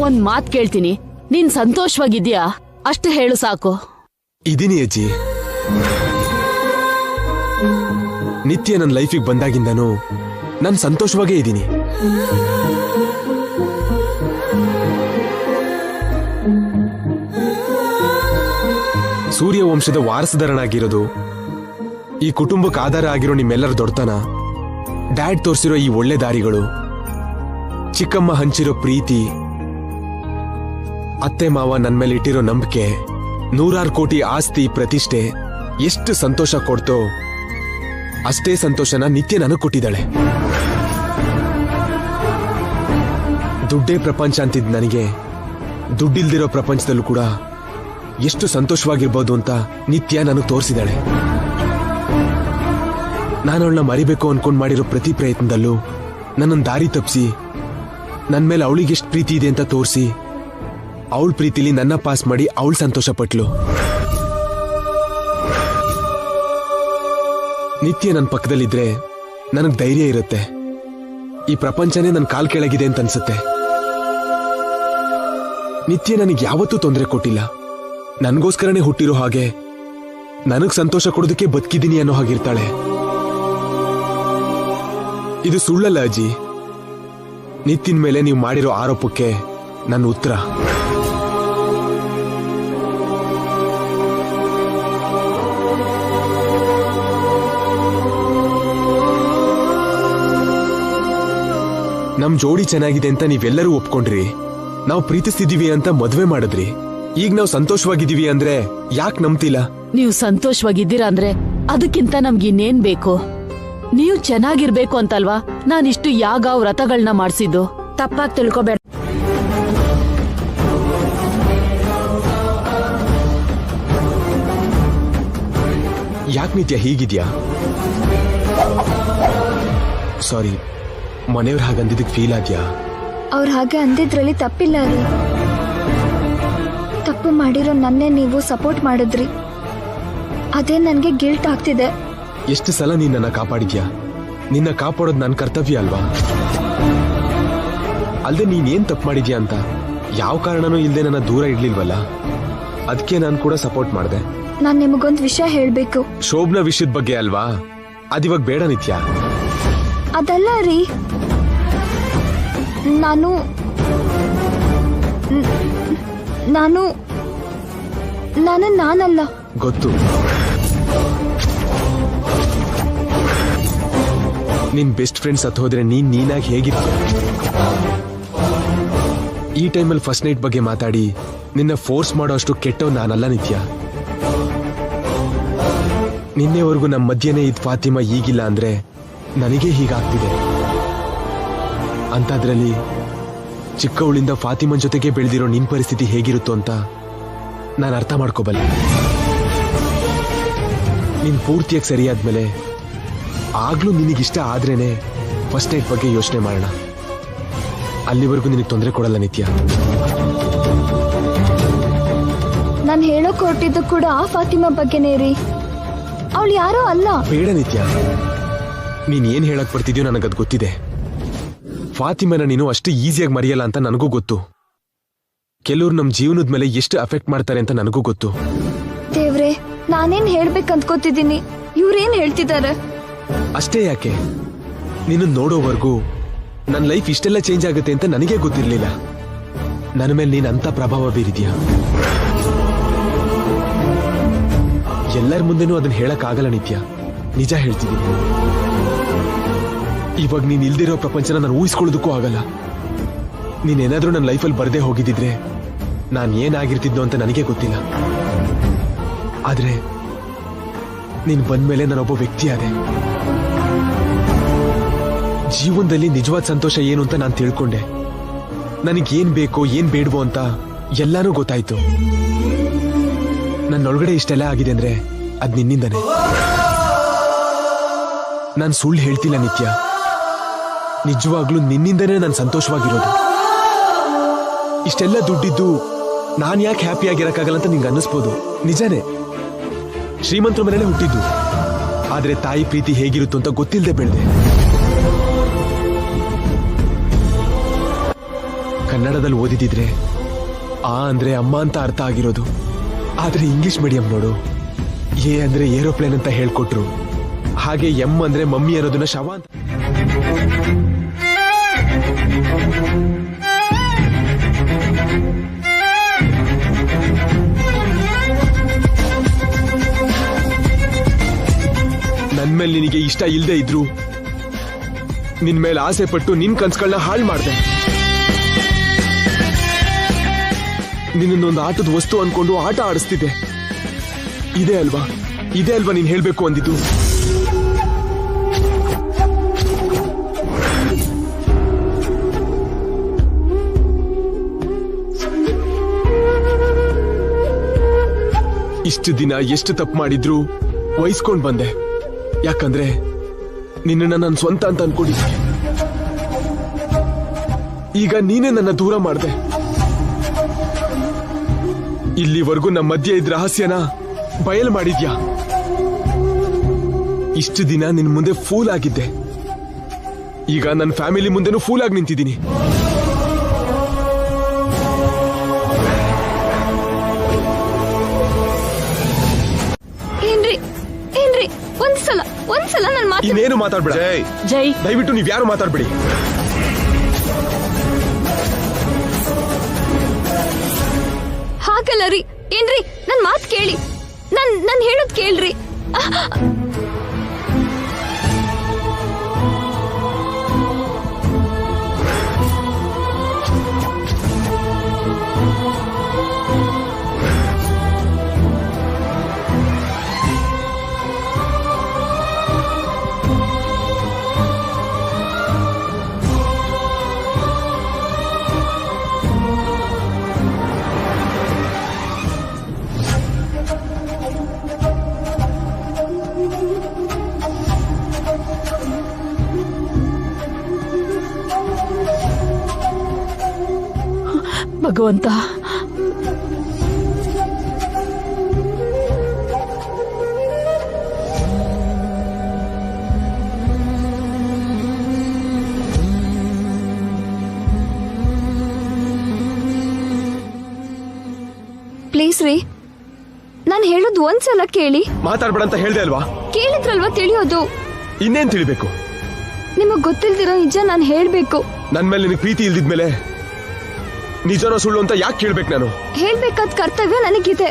ಒಂದ್ ಮಾತ್ ಕೇಳ್ತೀನಿ, ನೀನ್ ಸಂತೋಷವಾಗಿದ್ಯಾ? ಅಷ್ಟು ಹೇಳು ಸಾಕು.
ಇದೀನಿ ಅಜ್ಜಿ. ನಿತ್ಯ ನನ್ನ ಲೈಫಿಗೆ ಬಂದಾಗಿಂದನೂ ನಾನು ಸಂತೋಷವಾಗೇ ಇದ್ದೀನಿ. ಸೂರ್ಯವಂಶದ ವಾರಸುದಾರನಾಗಿರೋದು, ಈ ಕುಟುಂಬಕ್ಕೆ ಆಧಾರ ಆಗಿರೋ ನಿಮ್ಮೆಲ್ಲರ ದೊಡ್ಡತನ, ಡ್ಯಾಡ್ ತೋರಿಸಿರೋ ಈ ಒಳ್ಳೆ ದಾರಿಗಳು, ಚಿಕ್ಕಮ್ಮ ಹಂಚಿರೋ ಪ್ರೀತಿ, ಅತ್ತೆ ಮಾವ ನನ್ ಮೇಲೆ ಇಟ್ಟಿರೋ ನಂಬಿಕೆ, 100 ಕೋಟಿ ಆಸ್ತಿ, ಪ್ರತಿಷ್ಠೆ ಎಷ್ಟು ಸಂತೋಷ ಕೊಡ್ತೋ ಅಷ್ಟೇ ಸಂತೋಷನ ನಿತ್ಯ ನನಗೆ ಕೊಟ್ಟಿದ್ದಾಳೆ. ದುಡ್ಡೇ ಪ್ರಪಂಚ ಅಂತಿದ್ ನನಗೆ ದುಡ್ಡಿಲ್ದಿರೋ ಪ್ರಪಂಚದಲ್ಲೂ ಕೂಡ ಎಷ್ಟು ಸಂತೋಷವಾಗಿರ್ಬೋದು ಅಂತ ನಿತ್ಯ ನನಗೆ ತೋರಿಸಿದಾಳೆ. ನಾನು ಅವಳನ್ನ ಮರಿಬೇಕು ಅನ್ಕೊಂಡ್ ಮಾಡಿರೋ ಪ್ರತಿ ಪ್ರಯತ್ನದಲ್ಲೂ ನನ್ನನ್ನು ದಾರಿ ತಪ್ಪಿಸಿ ನನ್ನ ಮೇಲೆ ಅವಳಿಗೆ ಎಷ್ಟು ಪ್ರೀತಿ ಇದೆ ಅಂತ ತೋರಿಸಿ ಅವಳ ಪ್ರೀತಿಲಿ ನನ್ನ ಪಾಸ್ ಮಾಡಿ ಅವಳು ಸಂತೋಷ ಪಟ್ಲು. ನಿತ್ಯ ನನ್ನ ಪಕ್ಕದಲ್ಲಿದ್ರೆ ನನಗೆ ಧೈರ್ಯ ಇರುತ್ತೆ. ಈ ಪ್ರಪಂಚನೇ ನನ್ನ ಕಾಲ್ ಕೆಳಗಿದೆ ಅಂತ ಅನ್ಸುತ್ತೆ. ನಿತ್ಯ ನನಗೆ ಯಾವತ್ತೂ ತೊಂದರೆ ಕೊಟ್ಟಿಲ್ಲ. ನನಗೋಸ್ಕರನೇ ಹುಟ್ಟಿರೋ ಹಾಗೆ ನನಗ್ ಸಂತೋಷ ಕೊಡೋದಕ್ಕೆ ಬದುಕಿದ್ದೀನಿ ಅನ್ನೋ ಹಾಗಿರ್ತಾಳೆ. ಇದು ಸುಳ್ಳಲ್ಲ ಅಜ್ಜಿ. ನಿತ್ಯನ್ ಮೇಲೆ ನೀವು ಮಾಡಿರೋ ಆರೋಪಕ್ಕೆ ನನ್ನ ಉತ್ತರ. ನಮ್ ಜೋಡಿ ಚೆನ್ನಾಗಿದೆ ಅಂತ ನೀವೆಲ್ಲರೂ ಒಪ್ಕೊಂಡ್ರಿ. ನಾವು ಪ್ರೀತಿಸ್ತಿದೀವಿ ಅಂತ ಮದ್ವೆ ಮಾಡಿದ್ರಿ. ಈಗ ನಾವು ಸಂತೋಷವಾಗಿದ್ದೀವಿ ಅಂದ್ರೆ ಯಾಕೆ ನಂಬ್ತಿಲ್ಲ?
ನೀವು ಸಂತೋಷವಾಗಿದ್ದೀರಾ ಅಂದ್ರೆ ಅದಕ್ಕಿಂತ ನಮ್ಗಿನ್ನೇನ್ ಬೇಕು? ನೀವು ಚೆನ್ನಾಗಿರ್ಬೇಕು ಅಂತಲ್ವಾ ನಾನಿಷ್ಟು ಯಾಗ ವ್ರತಗಳನ್ನ ಮಾಡ್ಸಿದ್ದು.
ತಪ್ಪಾಗಿ ತಿಳ್ಕೊಬೇಡ.
ಯಾಕೆ ನಿತ್ಯ ಹೀಗಿದ್ಯಾ? ಸಾರಿ, ಮನೆಯವ್ರು ಹಾಗಂದಿದ್ದಕ್ಕೆ ಫೀಲ್ ಆದ್ಯಾ?
ಅವ್ರು ಹಾಗೆ ಅಂದಿದ್ರಲ್ಲಿ ತಪ್ಪಿಲ್ಲ ರೀ. ತಪ್ಪು ಮಾಡಿರೋ ನನ್ನೇ ನೀವು ಸಪೋರ್ಟ್ ಮಾಡಿದ್ರಿ. ಅದೇ ನನ್ಗೆ ಗಿಲ್ಟ್ ಆಗ್ತಿದೆ.
ಎಷ್ಟು ಸಲ ನೀನ್ ನನ್ನ ಕಾಪಾಡಿದ್ಯಾ? ನಿನ್ನ ಕಾಪಾಡೋದು ನನ್ನ ಕರ್ತವ್ಯ ಅಲ್ವಾ? ಅಲ್ದೆ ನೀನೇನ್ ತಪ್ಪು ಮಾಡಿದ್ಯಾ ಅಂತ ಯಾವ ಕಾರಣನೂ ಇಲ್ಲದೆ ನನ್ನ ದೂರ ಇಡ್ಲಿಲ್ವಲ್ಲ, ಅದಕ್ಕೆ ನಾನು ಕೂಡ ಸಪೋರ್ಟ್ ಮಾಡಿದೆ.
ನಾನ್ ನಿಮಗೊಂದು ವಿಷಯ ಹೇಳ್ಬೇಕು.
ಶೋಭನ ವಿಷಯದ ಬಗ್ಗೆ ಅಲ್ವಾ? ಅದಿವಾಗ ಬೇಡ ನಿತ್ಯ.
ಅದಲ್ಲ ರೀ, ನಾನು ನಾನು ನಾನು ನಾನಲ್ಲ.
ಗೊತ್ತು. ನಿನ್ ಬೆಸ್ಟ್ ಫ್ರೆಂಡ್ಸ್ ಸತ್ತು ಹೋದ್ರೆ ನೀನಾಗಿ ಹೇಗಿತ್ತು? ಈ ಟೈಮಲ್ಲಿ ಫಸ್ಟ್ ನೈಟ್ ಬಗ್ಗೆ ಮಾತಾಡಿ ನಿನ್ನ ಫೋರ್ಸ್ ಮಾಡೋ ಅಷ್ಟು ಕೆಟ್ಟವ್ ನಾನಲ್ಲ ನಿತ್ಯ. ನಿನ್ನೆವರೆಗೂ ನಮ್ಮ ಮಧ್ಯೆನೇ ಇದ್ ಫಾತಿಮಾ ಈಗಿಲ್ಲ ಅಂದ್ರೆ ನನಗೆ ಹೀಗಾಗ್ತಿದೆ. ಅಂತಾದ್ರಲ್ಲಿ ಚಿಕ್ಕವಳಿಂದ ಫಾತಿಮನ್ ಜೊತೆಗೆ ಬೆಳೆದಿರೋ ನಿನ್ ಪರಿಸ್ಥಿತಿ ಹೇಗಿರುತ್ತೋ ಅಂತ ನಾನು ಅರ್ಥ ಮಾಡ್ಕೋಬಲ್ಲೆ. ನೀನ್ ಪೂರ್ತಿಯಾಗಿ ಸರಿಯಾದ್ಮೇಲೆ ಆಗ್ಲೂ ನಿನಗಿಷ್ಟ ಆದ್ರೇನೆ ಫಸ್ಟ್ ನೈಟ್ ಬಗ್ಗೆ ಯೋಚನೆ ಮಾಡೋಣ. ಅಲ್ಲಿವರೆಗೂ ನಿನಗೆ ತೊಂದರೆ ಕೊಡಲ್ಲ ನಿತ್ಯ.
ನಾನು ಹೇಳೋಕ್ ಹೊರಟಿದ್ದು ಕೂಡ ಆ ಫಾತಿಮಾ ಬಗ್ಗೆನೇ ರೀ. ಅವಳು ಯಾರೋ ಅಲ್ಲ.
ಬೇಡ ನಿತ್ಯ, ನೀನ್ ಏನ್ ಹೇಳಕ್ ಬರ್ತಿದ್ಯೋ ನನಗದ್ ಗೊತ್ತಿದೆ. ಫಾತಿಮನ ನೀನು ಅಷ್ಟು ಈಸಿಯಾಗಿ ಮರೆಯಲ್ಲ ಅಂತ ನನಗೂ ಗೊತ್ತು. ಕೆಲವ್ರು ನಮ್ ಜೀವನದ ಮೇಲೆ ಎಷ್ಟು ಅಫೆಕ್ಟ್ ಮಾಡ್ತಾರೆ ಅಂತ ನನಗೂ ಗೊತ್ತು.
ದೇವ್ರೆ, ನಾನೇನ್ ಹೇಳ್ಬೇಕು ಅಂದ್ಕೋತಿದ್ದೀನಿ, ಇವ್ರೇನ್ ಹೇಳ್ತಿದ್ದಾರೆ?
ಅಷ್ಟೇ ಯಾಕೆ, ನಿನ್ನ ನೋಡೋವರೆಗೂ ನನ್ನ ಲೈಫ್ ಇಷ್ಟೆಲ್ಲ ಚೇಂಜ್ ಆಗುತ್ತೆ ಅಂತ ನನಗೆ ಗೊತ್ತಿರ್ಲಿಲ್ಲ. ನನ್ನ ಮೇಲೆ ನೀನ್ ಅಂತ ಪ್ರಭಾವ ಬೀರಿದ್ಯಾ. ಎಲ್ಲರ ಮುಂದೆನೂ ಅದನ್ನ ಹೇಳಕ್ ಆಗಲ್ಲ ನಿತ್ಯ, ನಿಜ ಹೇಳ್ತಿದ್ದೀನಿ. ಇವಾಗ ನೀನ್ ಇಲ್ದಿರೋ ಪ್ರಪಂಚನ ನಾನು ಊಹಿಸ್ಕೊಳ್ಳೋದಕ್ಕೂ ಆಗಲ್ಲ. ನೀನೇನಾದ್ರೂ ನನ್ನ ಲೈಫಲ್ಲಿ ಬರದೇ ಹೋಗಿದ್ದಿದ್ರೆ ನಾನು ಏನಾಗಿರ್ತಿದ್ನೋ ಅಂತ ನನಗೆ ಗೊತ್ತಿಲ್ಲ. ಆದ್ರೆ ನೀನ್ ಬಂದ್ಮೇಲೆ ನಾನೊಬ್ಬ ವ್ಯಕ್ತಿ ಆದೆ. ಜೀವನದಲ್ಲಿ ನಿಜವಾದ ಸಂತೋಷ ಏನು ಅಂತ ನಾನು ತಿಳ್ಕೊಂಡೆ. ನನಗೇನ್ ಬೇಕೋ ಏನ್ ಬೇಡವೋ ಅಂತ ಎಲ್ಲಾನು ಗೊತ್ತಾಯ್ತು. ನನ್ನೊಳಗಡೆ ಇಷ್ಟೆಲ್ಲ ಆಗಿದೆ ಅಂದ್ರೆ ಅದ್ ನಿನ್ನಿಂದನೇ. ನಾನು ಸುಳ್ಳು ಹೇಳ್ತಿಲ್ಲ ನಿತ್ಯ, ನಿಜವಾಗ್ಲೂ ನಿನ್ನಿಂದನೇ ನಾನು ಸಂತೋಷವಾಗಿರೋದು. ಇಷ್ಟೆಲ್ಲ ದುಡ್ಡಿದ್ದು ನಾನ್ ಯಾಕೆ ಹ್ಯಾಪಿ ಆಗಿರಕ್ಕಾಗಲ್ಲ ಅಂತ ನಿಂಗೆ ಅನ್ನಿಸ್ಬೋದು. ನಿಜಾನೇ, ಶ್ರೀಮಂತರ ಮನೇಲೆ ಹುಟ್ಟಿದ್ದು. ಆದ್ರೆ ತಾಯಿ ಪ್ರೀತಿ ಹೇಗಿರುತ್ತೋ ಅಂತ ಗೊತ್ತಿಲ್ಲದೆ ಬೆಳೆದೆ. ಕನ್ನಡದಲ್ಲಿ ಓದಿದಿದ್ರೆ ಆ ಅಂದ್ರೆ ಅಮ್ಮ ಅಂತ ಅರ್ಥ ಆಗಿರೋದು. ಆದ್ರೆ ಇಂಗ್ಲಿಷ್ ಮೀಡಿಯಂ ನೋಡು, ಎ ಅಂದ್ರೆ ಏರೋಪ್ಲೇನ್ ಅಂತ ಹೇಳ್ಕೊಟ್ರು. ಹಾಗೆ ಎಂ ಅಂದ್ರೆ ಮಮ್ಮಿ ಅನ್ನೋದನ್ನ ಶವ ಅಂತ. ನನ್ ಮೇಲೆ ನಿನಗೆ ಇಷ್ಟ ಇಲ್ಲದೆ ಇದ್ರು ನಿನ್ ಮೇಲೆ ಆಸೆ ಪಟ್ಟು ನಿನ್ ಕನ್ಸುಗಳನ್ನ ಹಾಳು ಮಾಡ್ದೆ. ನಿನ್ನೊಂದು ಆಟದ ವಸ್ತು ಅನ್ಕೊಂಡು ಆಟ ಆಡಿಸ್ತಿದ್ದೆ. ಇದೇ ಅಲ್ವಾ ನೀನ್ ಹೇಳ್ಬೇಕು ಅಂದಿದ್ದು? ಇಷ್ಟು ದಿನ ಎಷ್ಟು ತಪ್ಪು ಮಾಡಿದ್ರು ವಹಿಸ್ಕೊಂಡ್ ಬಂದೆ. ಯಾಕಂದ್ರೆ ನಿನ್ನನ್ನ ನನ್ನ ಸ್ವಂತ ಅಂತ ಅನ್ಕೊಂಡಿದ್ದೆ. ಈಗ ನೀನೇ ನನ್ನ ದೂರ ಮಾಡ್ದೆ. ಇಲ್ಲಿವರೆಗೂ ನಮ್ಮ ಮಧ್ಯೆ ಇದ್ದ ರಹಸ್ಯನ ಬಯಲು ಮಾಡಿದ್ಯಾ. ಇಷ್ಟು ದಿನ ನಿನ್ ಮುಂದೆ ಫೂಲ್ ಆಗಿದ್ದೆ. ಈಗ ನನ್ನ ಫ್ಯಾಮಿಲಿ ಮುಂದೆನೂ ಫೂಲ್ ಆಗಿ ನಿಂತಿದ್ದೀನಿ.
ಏನ್ರಿ ಒಂದ್ಸಲ ನನ್ ಮಾತು.
ಇನ್ನೇನು ಮಾತಾಡ್ಬೇಡ.
ಜೈ
ದಯವಿಟ್ಟು ನೀವ್ ಯಾರು ಮಾತಾಡ್ಬೇಡಿ.
ಹಾಗಲ್ಲ ರೀ. ಏನ್ರಿ ನನ್ ಮಾತ್ ಕೇಳಿ. ನನ್ ಹೇಳೋದ್ ಕೇಳ್ರಿ.
ಭಗವಂತ,
ಪ್ಲೀಸ್ ರೀ, ನಾನ್ ಹೇಳೋದು ಒಂದ್ಸಲ ಕೇಳಿ.
ಮಾತಾಡ್ಬೇಡ ಅಂತ ಹೇಳ್ದೆ ಅಲ್ವಾ?
ಕೇಳಿದ್ರಲ್ವಾ ತಿಳಿಯೋದು.
ಇನ್ನೇನ್ ತಿಳಿಬೇಕು?
ನಿಮಗ್ ಗೊತ್ತಿಲ್ದಿರೋ ನಿಜ ನಾನ್ ಹೇಳ್ಬೇಕು.
ನನ್ ಮೇಲೆ ನಿನಗೆ ಪ್ರೀತಿ ಇಲ್ದಿದ್ಮೇಲೆ ನಿಜನೋ ಸುಳ್ಳು ಅಂತ ಯಾಕೆ ಕೇಳ್ಬೇಕು? ನಾನು
ಹೇಳ್ಬೇಕಾದ ಕರ್ತವ್ಯ ನನಗಿದೆ.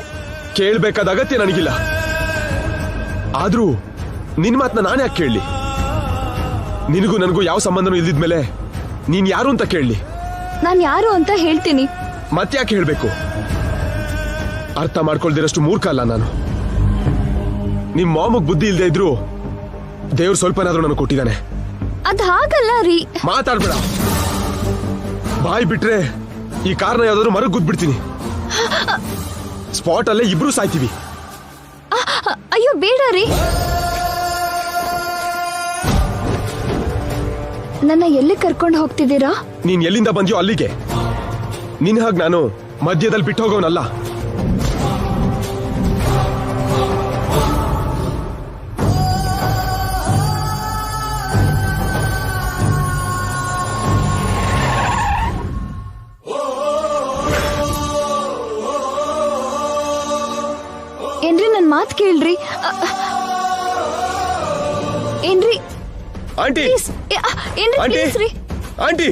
ಕೇಳ್ಬೇಕಾದ ಅಗತ್ಯ ನನಗಿಲ್ಲ. ಆದ್ರೂ ನಿನ್ ಮಾತನ್ನ ನಾನು ಯಾಕೆ ಕೇಳಲಿ? ನಿನಗೂ ನನಗೂ ಯಾವ ಸಂಬಂಧನೂ ಇಲ್ದಿದ್ಮೇಲೆ ನೀನ್ ಯಾರು ಅಂತ ಕೇಳಲಿ?
ನಾನ್ ಯಾರು ಅಂತ ಹೇಳ್ತೀನಿ.
ಮತ್ತ್ಯಾಕೆ ಹೇಳ್ಬೇಕು? ಅರ್ಥ ಮಾಡ್ಕೊಳ್ದಿರಷ್ಟು ಮೂರ್ಖ ಅಲ್ಲ ನಾನು. ನಿಮ್ ಮಾಮಗ್ ಬುದ್ಧಿ ಇಲ್ದೇ ಇದ್ರು ದೇವ್ರು ಸ್ವಲ್ಪನಾದ್ರೂ ನನಗೆ ಕೊಟ್ಟಿದ್ದಾನೆ.
ಅದ್ ಹಾಗಲ್ಲ ರೀ.
ಮಾತಾಡ್ಬೇಡ. ಬಾಯ್ ಬಿಟ್ರೆ ಈ ಕಾರ್ನ ಯಾವ್ದಾದ್ರು ಮರಗ್ ಗುದ್ಬಿಡ್ತೀನಿ. ಸ್ಪಾಟ್ ಅಲ್ಲೇ ಇಬ್ರು ಸಾಯ್ತೀವಿ.
ಅಯ್ಯೋ ಬೇಡ ರೀ. ನನ್ನ ಎಲ್ಲಿ ಕರ್ಕೊಂಡು ಹೋಗ್ತಿದ್ದೀರಾ?
ನೀನ್ ಎಲ್ಲಿಂದ ಬಂದ್ಯೋ ಅಲ್ಲಿಗೆ. ನಿನ್ ಹಾಗೆ ನಾನು ಮಧ್ಯದಲ್ಲಿ ಬಿಟ್ಟು ಹೋಗೋನಲ್ಲ.
ಏನ್ರಿ ನನ್ ಮಾತ್ ಕೇಳ್ರಿ. ಏನ್ರಿ
ಆಂಟಿ,
ಏನ್ರಿ ಪ್ಲೀಸ್ ರೀ.
ಆಂಟಿ,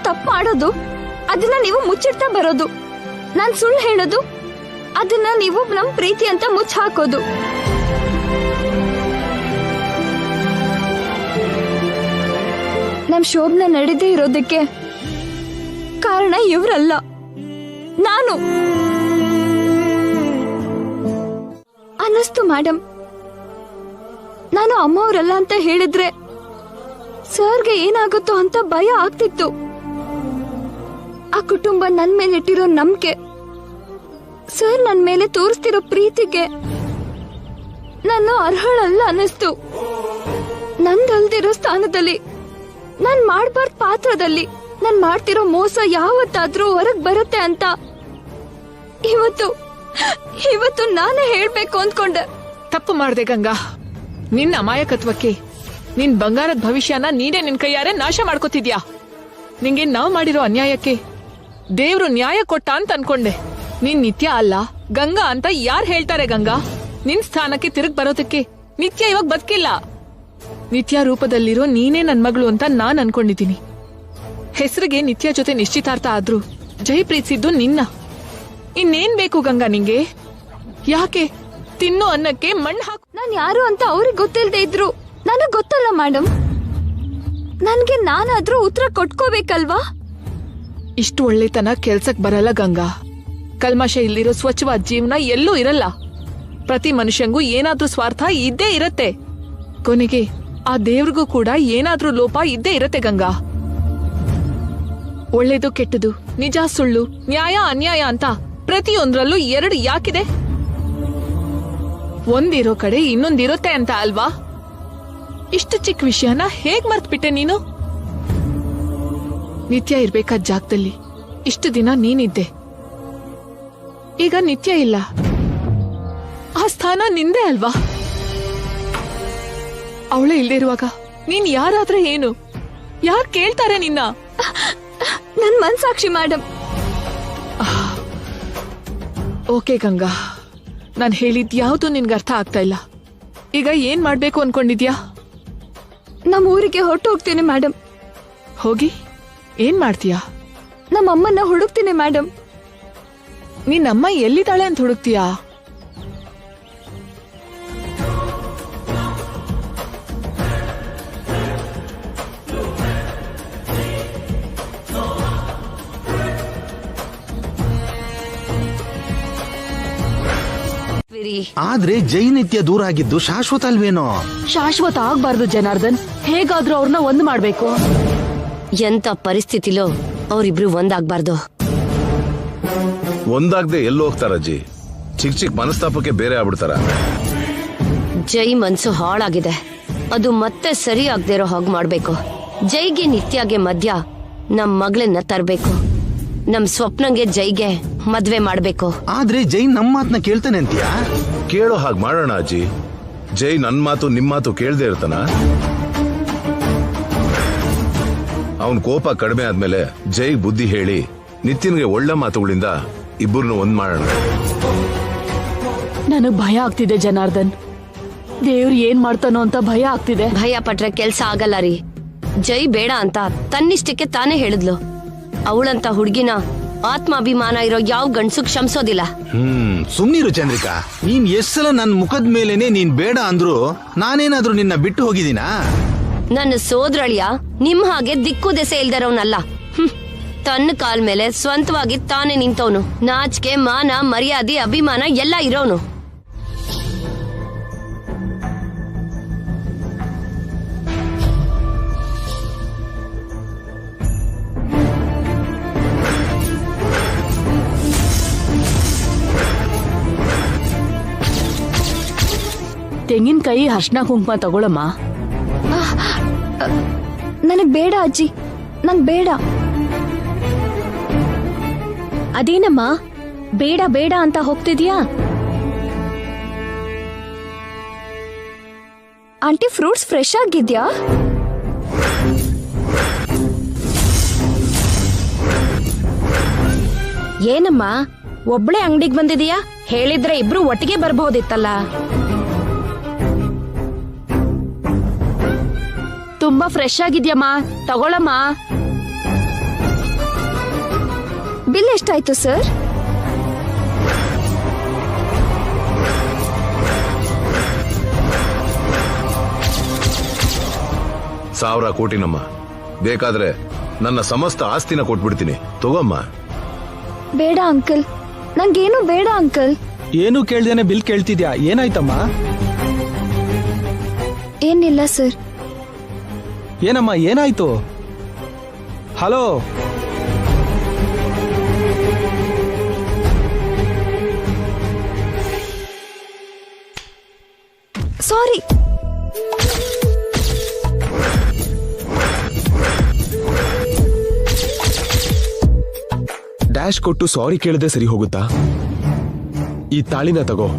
ತಪ್ಪು ಮಾಡೋದು ಅದನ್ನ ನೀವು ಮುಚ್ಚಿಡ್ತಾ ಬರೋದು. ನಾನ್ ಸುಳ್ಳು ಹೇಳೋದು ಅದನ್ನ ನೀವು ನಮ್ ಪ್ರೀತಿ ಅಂತ ಮುಚ್ಚ ಹಾಕೋದು. ನಮ್ ಶೋಭನ ನಡೆದೇ ಇರೋದಕ್ಕೆ ಕಾರಣ ಇವ್ರಲ್ಲ, ನಾನು. ಅನ್ನಿಸ್ತು ಮೇಡಮ್, ನಾನು ಅಮ್ಮವ್ರಲ್ಲ ಅಂತ ಹೇಳಿದ್ರೆ ಸರ್ಗೆ ಏನಾಗುತ್ತೋ ಅಂತ ಭಯ ಆಗ್ತಿತ್ತು. ಆ ಕುಟುಂಬ ನನ್ ಮೇಲೆ ಇಟ್ಟಿರೋ ನಂಬಿಕೆ, ಸರ್ ನನ್ ಮೇಲೆ ತೋರಿಸ್ತಿರೋ ಪ್ರೀತಿಗೆ ನಾನು ಅರ್ಹಳಲ್ಲ ಅನ್ನಿಸ್ತು. ನಂದಲ್ದಿರೋ ಸ್ಥಾನದಲ್ಲಿ, ನಾನ್ ಮಾಡ್ಬಾರ್ದ ಪಾತ್ರದಲ್ಲಿ ನಾನ್ ಮಾಡ್ತಿರೋ ಮೋಸ ಯಾವತ್ತಾದ್ರೂ ಹೊರಗ್ ಬರುತ್ತೆ ಅಂತ ಇವತ್ತು ನಾನೇ ಹೇಳ್ಬೇಕು ಅಂದ್ಕೊಂಡೆ.
ತಪ್ಪು ಮಾಡ್ದೆ ಗಂಗಾ. ನಿನ್ನ ಅಮಾಯಕತ್ವಕ್ಕೆ ನಿನ್ ಬಂಗಾರದ ಭವಿಷ್ಯನ ನೀನೇ ನಿನ್ ಕೈಯಾರೆ ನಾಶ ಮಾಡ್ಕೋತಿದ್ಯಾ. ನಿಂಗೆ ನಾವ್ ಮಾಡಿರೋ ಅನ್ಯಾಯಕ್ಕೆ ದೇವ್ರು ನ್ಯಾಯ ಕೊಟ್ಟ ಅಂತ ಅನ್ಕೊಂಡೆ. ನೀನ್ ನಿತ್ಯ ಅಲ್ಲ ಗಂಗಾ ಅಂತ ಯಾರ್ ಹೇಳ್ತಾರೆ? ಗಂಗಾ ನಿನ್ ಸ್ಥಾನಕ್ಕೆ ತಿರುಗ್ ಬರೋದಕ್ಕೆ ನಿತ್ಯ ಇವಾಗ ಬದುಕಿಲ್ಲ. ನಿತ್ಯ ರೂಪದಲ್ಲಿರೋ ನೀನೇ ನನ್ ಮಗಳು ಅಂತ ನಾನ್ ಅನ್ಕೊಂಡಿದ್ದೀನಿ. ಹೆಸರಿಗೆ ನಿತ್ಯ ಜೊತೆ ನಿಶ್ಚಿತಾರ್ಥ ಆದ್ರೂ ಜೈ ಪ್ರೀತಿಸಿದ್ದು ನಿನ್ನ. ಇನ್ನೇನ್ ಬೇಕು ಗಂಗಾ ನಿಂಗೆ? ಯಾಕೆ ತಿನ್ನೋ ಅನ್ನಕ್ಕೆ ಮಣ್ಣು ಹಾಕು?
ನಾನ್ ಯಾರು ಅಂತ ಅವ್ರಿಗೆ ಗೊತ್ತಿಲ್ಲದೆ ಇದ್ರು ನನಗ್ ಗೊತ್ತಲ್ಲ ಮೇಡಮ್. ನನ್ಗೆ ನಾನಾದ್ರೂ ಉತ್ತರ ಕೊಟ್ಕೋಬೇಕಲ್ವಾ?
ಇಷ್ಟು ಒಳ್ಳೆತನ ಕೆಲ್ಸಕ್ ಬರಲ್ಲ ಗಂಗಾ. ಕಲ್ಮಶ ಇಲ್ಲಿರೋ ಸ್ವಚ್ಛವಾದ ಜೀವನ ಎಲ್ಲೂ ಇರಲ್ಲ. ಪ್ರತಿ ಮನುಷ್ಯಂಗೂ ಏನಾದ್ರೂ ಸ್ವಾರ್ಥ ಇದ್ದೇ ಇರತ್ತೆ. ಕೊನೆಗೆ ಆ ದೇವ್ರಿಗೂ ಕೂಡ ಏನಾದ್ರೂ ಲೋಪ ಇದ್ದೇ ಇರತ್ತೆ ಗಂಗಾ. ಒಳ್ಳೇದು ಕೆಟ್ಟದು, ನಿಜ ಸುಳ್ಳು, ನ್ಯಾಯ ಅನ್ಯಾಯ ಅಂತ ಪ್ರತಿಯೊಂದ್ರಲ್ಲೂ ಎರಡು ಯಾಕಿದೆ? ಒಂದಿರೋ ಕಡೆ ಇನ್ನೊಂದಿರುತ್ತೆ ಅಂತ ಅಲ್ವಾ? ಇಷ್ಟು ಚಿಕ್ಕ ವಿಷಯನ ಹೇಗ್ ಮರ್ತ್ಬಿಟ್ಟೆ ನೀನು? ನಿತ್ಯ ಇರ್ಬೇಕಾದ ಜಾಗದಲ್ಲಿ ಇಷ್ಟು ದಿನ ನೀನಿದ್ದೆ. ಈಗ ನಿತ್ಯ ಇಲ್ಲ. ಆ ಸ್ಥಾನ ನಿಂದೆ ಅಲ್ವಾ? ಅವಳೇ ಇಲ್ದಿರುವಾಗ ನೀನ್ ಯಾರಾದ್ರೆ ಏನು? ಯಾರ್ ಕೇಳ್ತಾರೆ ನಿನ್ನ?
ನನ್ ಮನ್ಸಾಕ್ಷಿ ಮೇಡಮ್.
ಓಕೆ ಗಂಗಾ, ನಾನ್ ಹೇಳಿದ್ ಯಾವ್ದು ನಿನ್ಗೆ ಅರ್ಥ ಆಗ್ತಾ ಇಲ್ಲ. ಈಗ ಏನ್ ಮಾಡ್ಬೇಕು ಅನ್ಕೊಂಡಿದ್ಯಾ?
ನಮ್ಮ ಊರಿಗೆ ಹೊರಟು ಹೋಗ್ತೀನಿ ಮೇಡಮ್.
ಹೋಗಿ ಏನ್ ಮಾಡ್ತೀಯಾ?
ನಮ್ಮ ಅಮ್ಮನ್ನ ಹುಡುಕ್ತೀನಿ ಮೇಡಮ್.
ನಿನ್ನಮ್ಮ ಎಲ್ಲಿದ್ದಾಳೆ ಅಂತ ಹುಡುಕ್ತೀಯಾ?
ಆದ್ರೆ ಜೈನಿತ್ಯ ದೂರ ಆಗಿದ್ದು ಶಾಶ್ವತ ಅಲ್ವೇನೋ?
ಶಾಶ್ವತ ಆಗ್ಬಾರ್ದು ಜನಾರ್ದನ್. ಹೇಗಾದ್ರೂ ಅವ್ರನ್ನ ಒಂದ್ ಮಾಡ್ಬೇಕು.
ಎಂತ ಪರಿಸ್ಥಿತಿಲೋ ಅವ್ರಿಬ್ರು ಒಂದಾಗ್ಬಾರ್ದು.
ಒಂದಾಗ್ದೆ ಎಲ್ಲಿ ಹೋಗ್ತಾರಜ್ಜಿ? ಚಿಕ್ಕ ಚಿಕ್ಕ ಮನಸ್ತಾಪಕ್ಕೆ ಬೇರೆ ಆಗ್ಬಿಡ್ತಾರ.
ಜೈ ಮನ್ಸು ಹಾಳಾಗಿದೆ. ಅದು ಮತ್ತೆ ಸರಿ ಆಗದೆ ಇರೋ ಹಾಗೆ ಮಾಡ್ಬೇಕು. ಜೈಗೆ ನಿತ್ಯಗೆ ಮಧ್ಯ ನಮ್ ಮಗಳನ್ನ ತರ್ಬೇಕು. ನಮ್ ಸ್ವಪ್ನಂಗೆ ಜೈಗೆ ಮದ್ವೆ ಮಾಡ್ಬೇಕು.
ಆದ್ರೆ ಜೈ ನಮ್ಮ ಮಾತನ್ನ ಕೇಳ್ತಾನೆ ಅಂತೀಯಾ?
ಕೇಳೋ ಹಾಗೆ ಮಾಡೋಣ ಅಜ್ಜಿ. ಜೈ ನನ್ ಮಾತು ನಿಮ್ ಮಾತು ಕೇಳ್ದೆ ಇರ್ತಾನ? ಅವನ್ ಕೋಪ ಕಡಿಮೆ ಆದ್ಮೇಲೆ ಜೈ ಬುದ್ಧಿ ಹೇಳಿ ನಿತ್ಯನ್ಗೆ ಒಳ್ಳೆ ಮಾತುಗಳಿಂದ ಇಬ್ಬರನ್ನು ಒಂದ್ ಮಾಡೋಣ.
ನನಗ್ ಭಯ ಆಗ್ತಿದೆ ಜನಾರ್ದನ್. ದೇವ್ರು ಏನ್ ಮಾಡ್ತಾನೋ ಅಂತ ಭಯ ಆಗ್ತಿದೆ.
ಭಯ ಪಟ್ರೆ ಕೆಲ್ಸ ಆಗಲ್ಲ ರೀ. ಜೈ ಬೇಡ ಅಂತ ತನ್ನಿಷ್ಟಕ್ಕೆ ತಾನೇ ಹೇಳಿದ್ಲು. ಅವಳಂತ ಹುಡ್ಗಿನ ಆತ್ಮಾಭಿಮಾನ ಇರೋ ಯಾವ ಗಂಡ್ಸು ಕ್ಷಮಿಸೋದಿಲ್ಲ.
ಸುಮ್ನಿರು ಚಂದ್ರಿಕಾ. ನೀನ್ ಎಷ್ಟ್ ಸಲ ನನ್ ಮುಖದ ಮೇಲೇನೆ ನೀನ್ ಬೇಡ ಅಂದ್ರು ನಾನೇನಾದ್ರೂ ನಿನ್ನ ಬಿಟ್ಟು ಹೋಗಿದ್ದೀನಾ?
ನನ್ನ ಸೋದರಳಿಯ ನಿಮ್ ಹಾಗೆ ದಿಕ್ಕು ದೆಸೆ ಇಲ್ದಿರೋನಲ್ಲ. ತನ್ನ ಕಾಲ್ ಮೇಲೆ ಸ್ವಂತವಾಗಿ ತಾನೇ ನಿಂತವನು. ನಾಚಿಕೆ, ಮಾನ, ಮರ್ಯಾದೆ, ಅಭಿಮಾನ ಎಲ್ಲ ಇರೋನು.
ತೆಂಗಿನಕಾಯಿ, ಅರ್ಶಿನ, ಕುಂಕುಮ ತಗೊಳಮ್ಮ.
ನನಗ್ ಬೇಡ ಅಜ್ಜಿ, ನಂಗ್ ಬೇಡ.
ಅದೇನಮ್ಮ ಬೇಡ ಬೇಡ ಅಂತ ಹೋಗ್ತಿದ್ಯಾ?
ಆಂಟಿ, ಫ್ರೂಟ್ಸ್ ಫ್ರೆಶ್ ಆಗಿದ್ಯಾ?
ಏನಮ್ಮ ಒಬ್ಳೆ ಅಂಗಡಿಗೆ ಬಂದಿದೀಯಾ? ಹೇಳಿದ್ರೆ ಇಬ್ರು ಒಟ್ಟಿಗೆ ಬರ್ಬಹುದಿತ್ತಲ್ಲ.
ತುಂಬಾ ಫ್ರೆಶ್ ಆಗಿದ್ಯಮ್ಮ, ತಗೊಳಮ್ಮ.
ಬಿಲ್ ಎಷ್ಟಾಯ್ತು ಸರ್?
ಸಾವಿರ ಕೋಟಿನಮ್ಮ. ಬೇಕಾದ್ರೆ ನನ್ನ ಸಮಸ್ತ ಆಸ್ತಿನ ಕೊಟ್ಬಿಡ್ತೀನಿ, ತಗೋಮ್ಮ.
ಬೇಡ ಅಂಕಲ್, ನಂಗೇನು ಬೇಡ ಅಂಕಲ್.
ಏನು ಕೇಳ್ದೇನೆ ಬಿಲ್ ಕೇಳ್ತಿದ್ಯಾ? ಏನಾಯ್ತಮ್ಮ?
ಏನಿಲ್ಲ ಸರ್.
ಏನಮ್ಮ ಏನಾಯ್ತು? ಹಲೋ,
ಸಾರಿ.
ಡ್ಯಾಶ್ ಕೊಟ್ಟು ಸಾರಿ ಕೇಳದೆ ಸರಿ ಹೋಗುತ್ತಾ? ಈ ತಾಳಿನ ತಗೋ.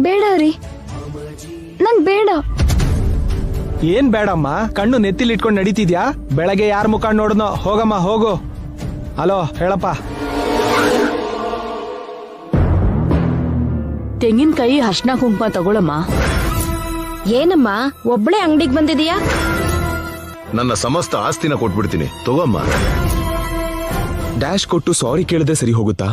ಬೇಡ ರೀ, ನಂಗ್ ಬೇಡ.
ಏನ್ ಬೇಡಮ್ಮ, ಕಣ್ಣು ನೆತ್ತಿಲಿ ಇಟ್ಕೊಂಡು ನಡೀತಿದ್ಯಾ? ಬೆಳಗ್ಗೆ ಯಾರ ಮುಖ ನೋಡ್ನೋ? ಹೋಗಮ್ಮ ಹೋಗು. ಹಲೋ ಹೇಳಪ್ಪ.
ತೆಂಗಿನಕಾಯಿ ಅರ್ಶನ ಕುಂಕುಮ ತಗೊಳಮ್ಮ.
ಏನಮ್ಮ ಒಬ್ಳೆ ಅಂಗಡಿಗೆ ಬಂದಿದೀಯಾ?
ನನ್ನ ಸಮಸ್ತ ಆಸ್ತಿನ ಕೊಟ್ಬಿಡ್ತೀನಿ, ತಗೋಮ್ಮ.
ಡ್ಯಾಶ್ ಕೊಟ್ಟು ಸಾರಿ ಕೇಳಿದ್ರೆ ಸರಿ ಹೋಗುತ್ತಾ?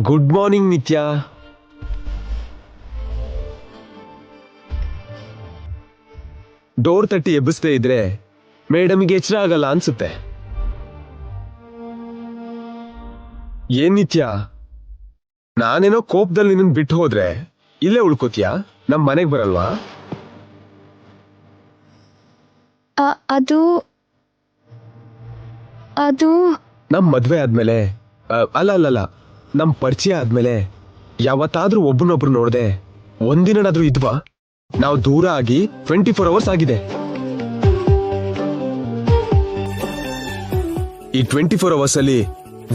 ಗುಡ್ ಮಾರ್ನಿಂಗ್ ನಿತ್ಯ. ಡೋರ್ ತಟ್ಟಿ ಎಬ್ಬಿಸ್ದೇ ಇದ್ರೆ ಮೇಡಮ್ಗೆ ಎಚ್ಚರ ಆಗಲ್ಲ ಅನ್ಸುತ್ತೆ. ಏನ್ ನಿತ್ಯ, ನಾನೇನೋ ಕೋಪದಲ್ಲಿ ನಿನ್ನ ಬಿಟ್ಟು ಹೋದ್ರೆ ಇಲ್ಲೇ ಉಳ್ಕೋತೀಯಾ? ನಮ್ ಮನೆಗ್ ಬರಲ್ವಾ?
ಅದು ಅದು
ನಮ್ ಮದ್ವೆ ಆದ್ಮೇಲೆ ಅಲ್ಲ ನಮ್ ಪರಿಚಯ ಆದ್ಮೇಲೆ ಯಾವತ್ತಾದ್ರೂ ಒಬ್ಬನೊಬ್ರು ನೋಡ್ದೆ ಒಂದಿನಾದ್ರೂ ಇದ್ವಾ? ನಾವು ದೂರ ಆಗಿ 24 ಅವರ್ಸ್ ಆಗಿದೆ. ಈ 24 ಅವರ್ಸ್ ಅಲ್ಲಿ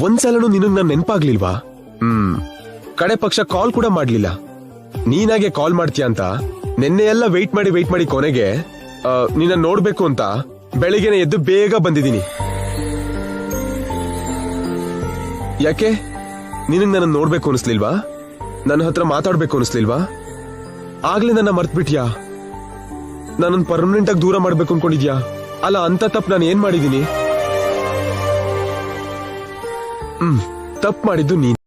ಒಂದ್ಸಲನೂ ನಿನಗ್ ನನ್ ನೆನ್ಪಾಗ್ಲಿಲ್ವಾ? ಕಡೆ ಪಕ್ಷ ಕಾಲ್ ಕೂಡ ಮಾಡ್ಲಿಲ್ಲ. ನೀನಾಗೆ ಕಾಲ್ ಮಾಡ್ತೀಯ ಅಂತ ನಿನ್ನೆ ಎಲ್ಲ ವೆಯ್ಟ್ ಮಾಡಿ ಕೊನೆಗೆ ನಿನ್ನ ನೋಡ್ಬೇಕು ಅಂತ ಬೆಳಿಗ್ಗೆನೆ ಎದ್ದು ಬೇಗ ಬಂದಿದ್ದೀನಿ. ಯಾಕೆ ನಿನಗ್ ನನ್ನ ನೋಡ್ಬೇಕು ಅನಿಸ್ಲಿಲ್ವಾ? ನನ್ನ ಹತ್ರ ಮಾತಾಡ್ಬೇಕು ಅನಿಸ್ಲಿಲ್ವಾ? ಆಗ್ಲೇ ನನ್ನ ಮರ್ತ್ ಬಿಟ್ಯಾ? ನನ್ನನ್ನು ಪರ್ಮನೆಂಟ್ ಆಗಿ ದೂರ ಮಾಡ್ಬೇಕು ಅನ್ಕೊಂಡಿದ್ಯಾ? ಅಲ್ಲ, ಅಂತ ತಪ್ಪು ನಾನು ಏನ್ ಮಾಡಿದೀನಿ? ತಪ್ಪು ಮಾಡಿದ್ದು ನೀನ್.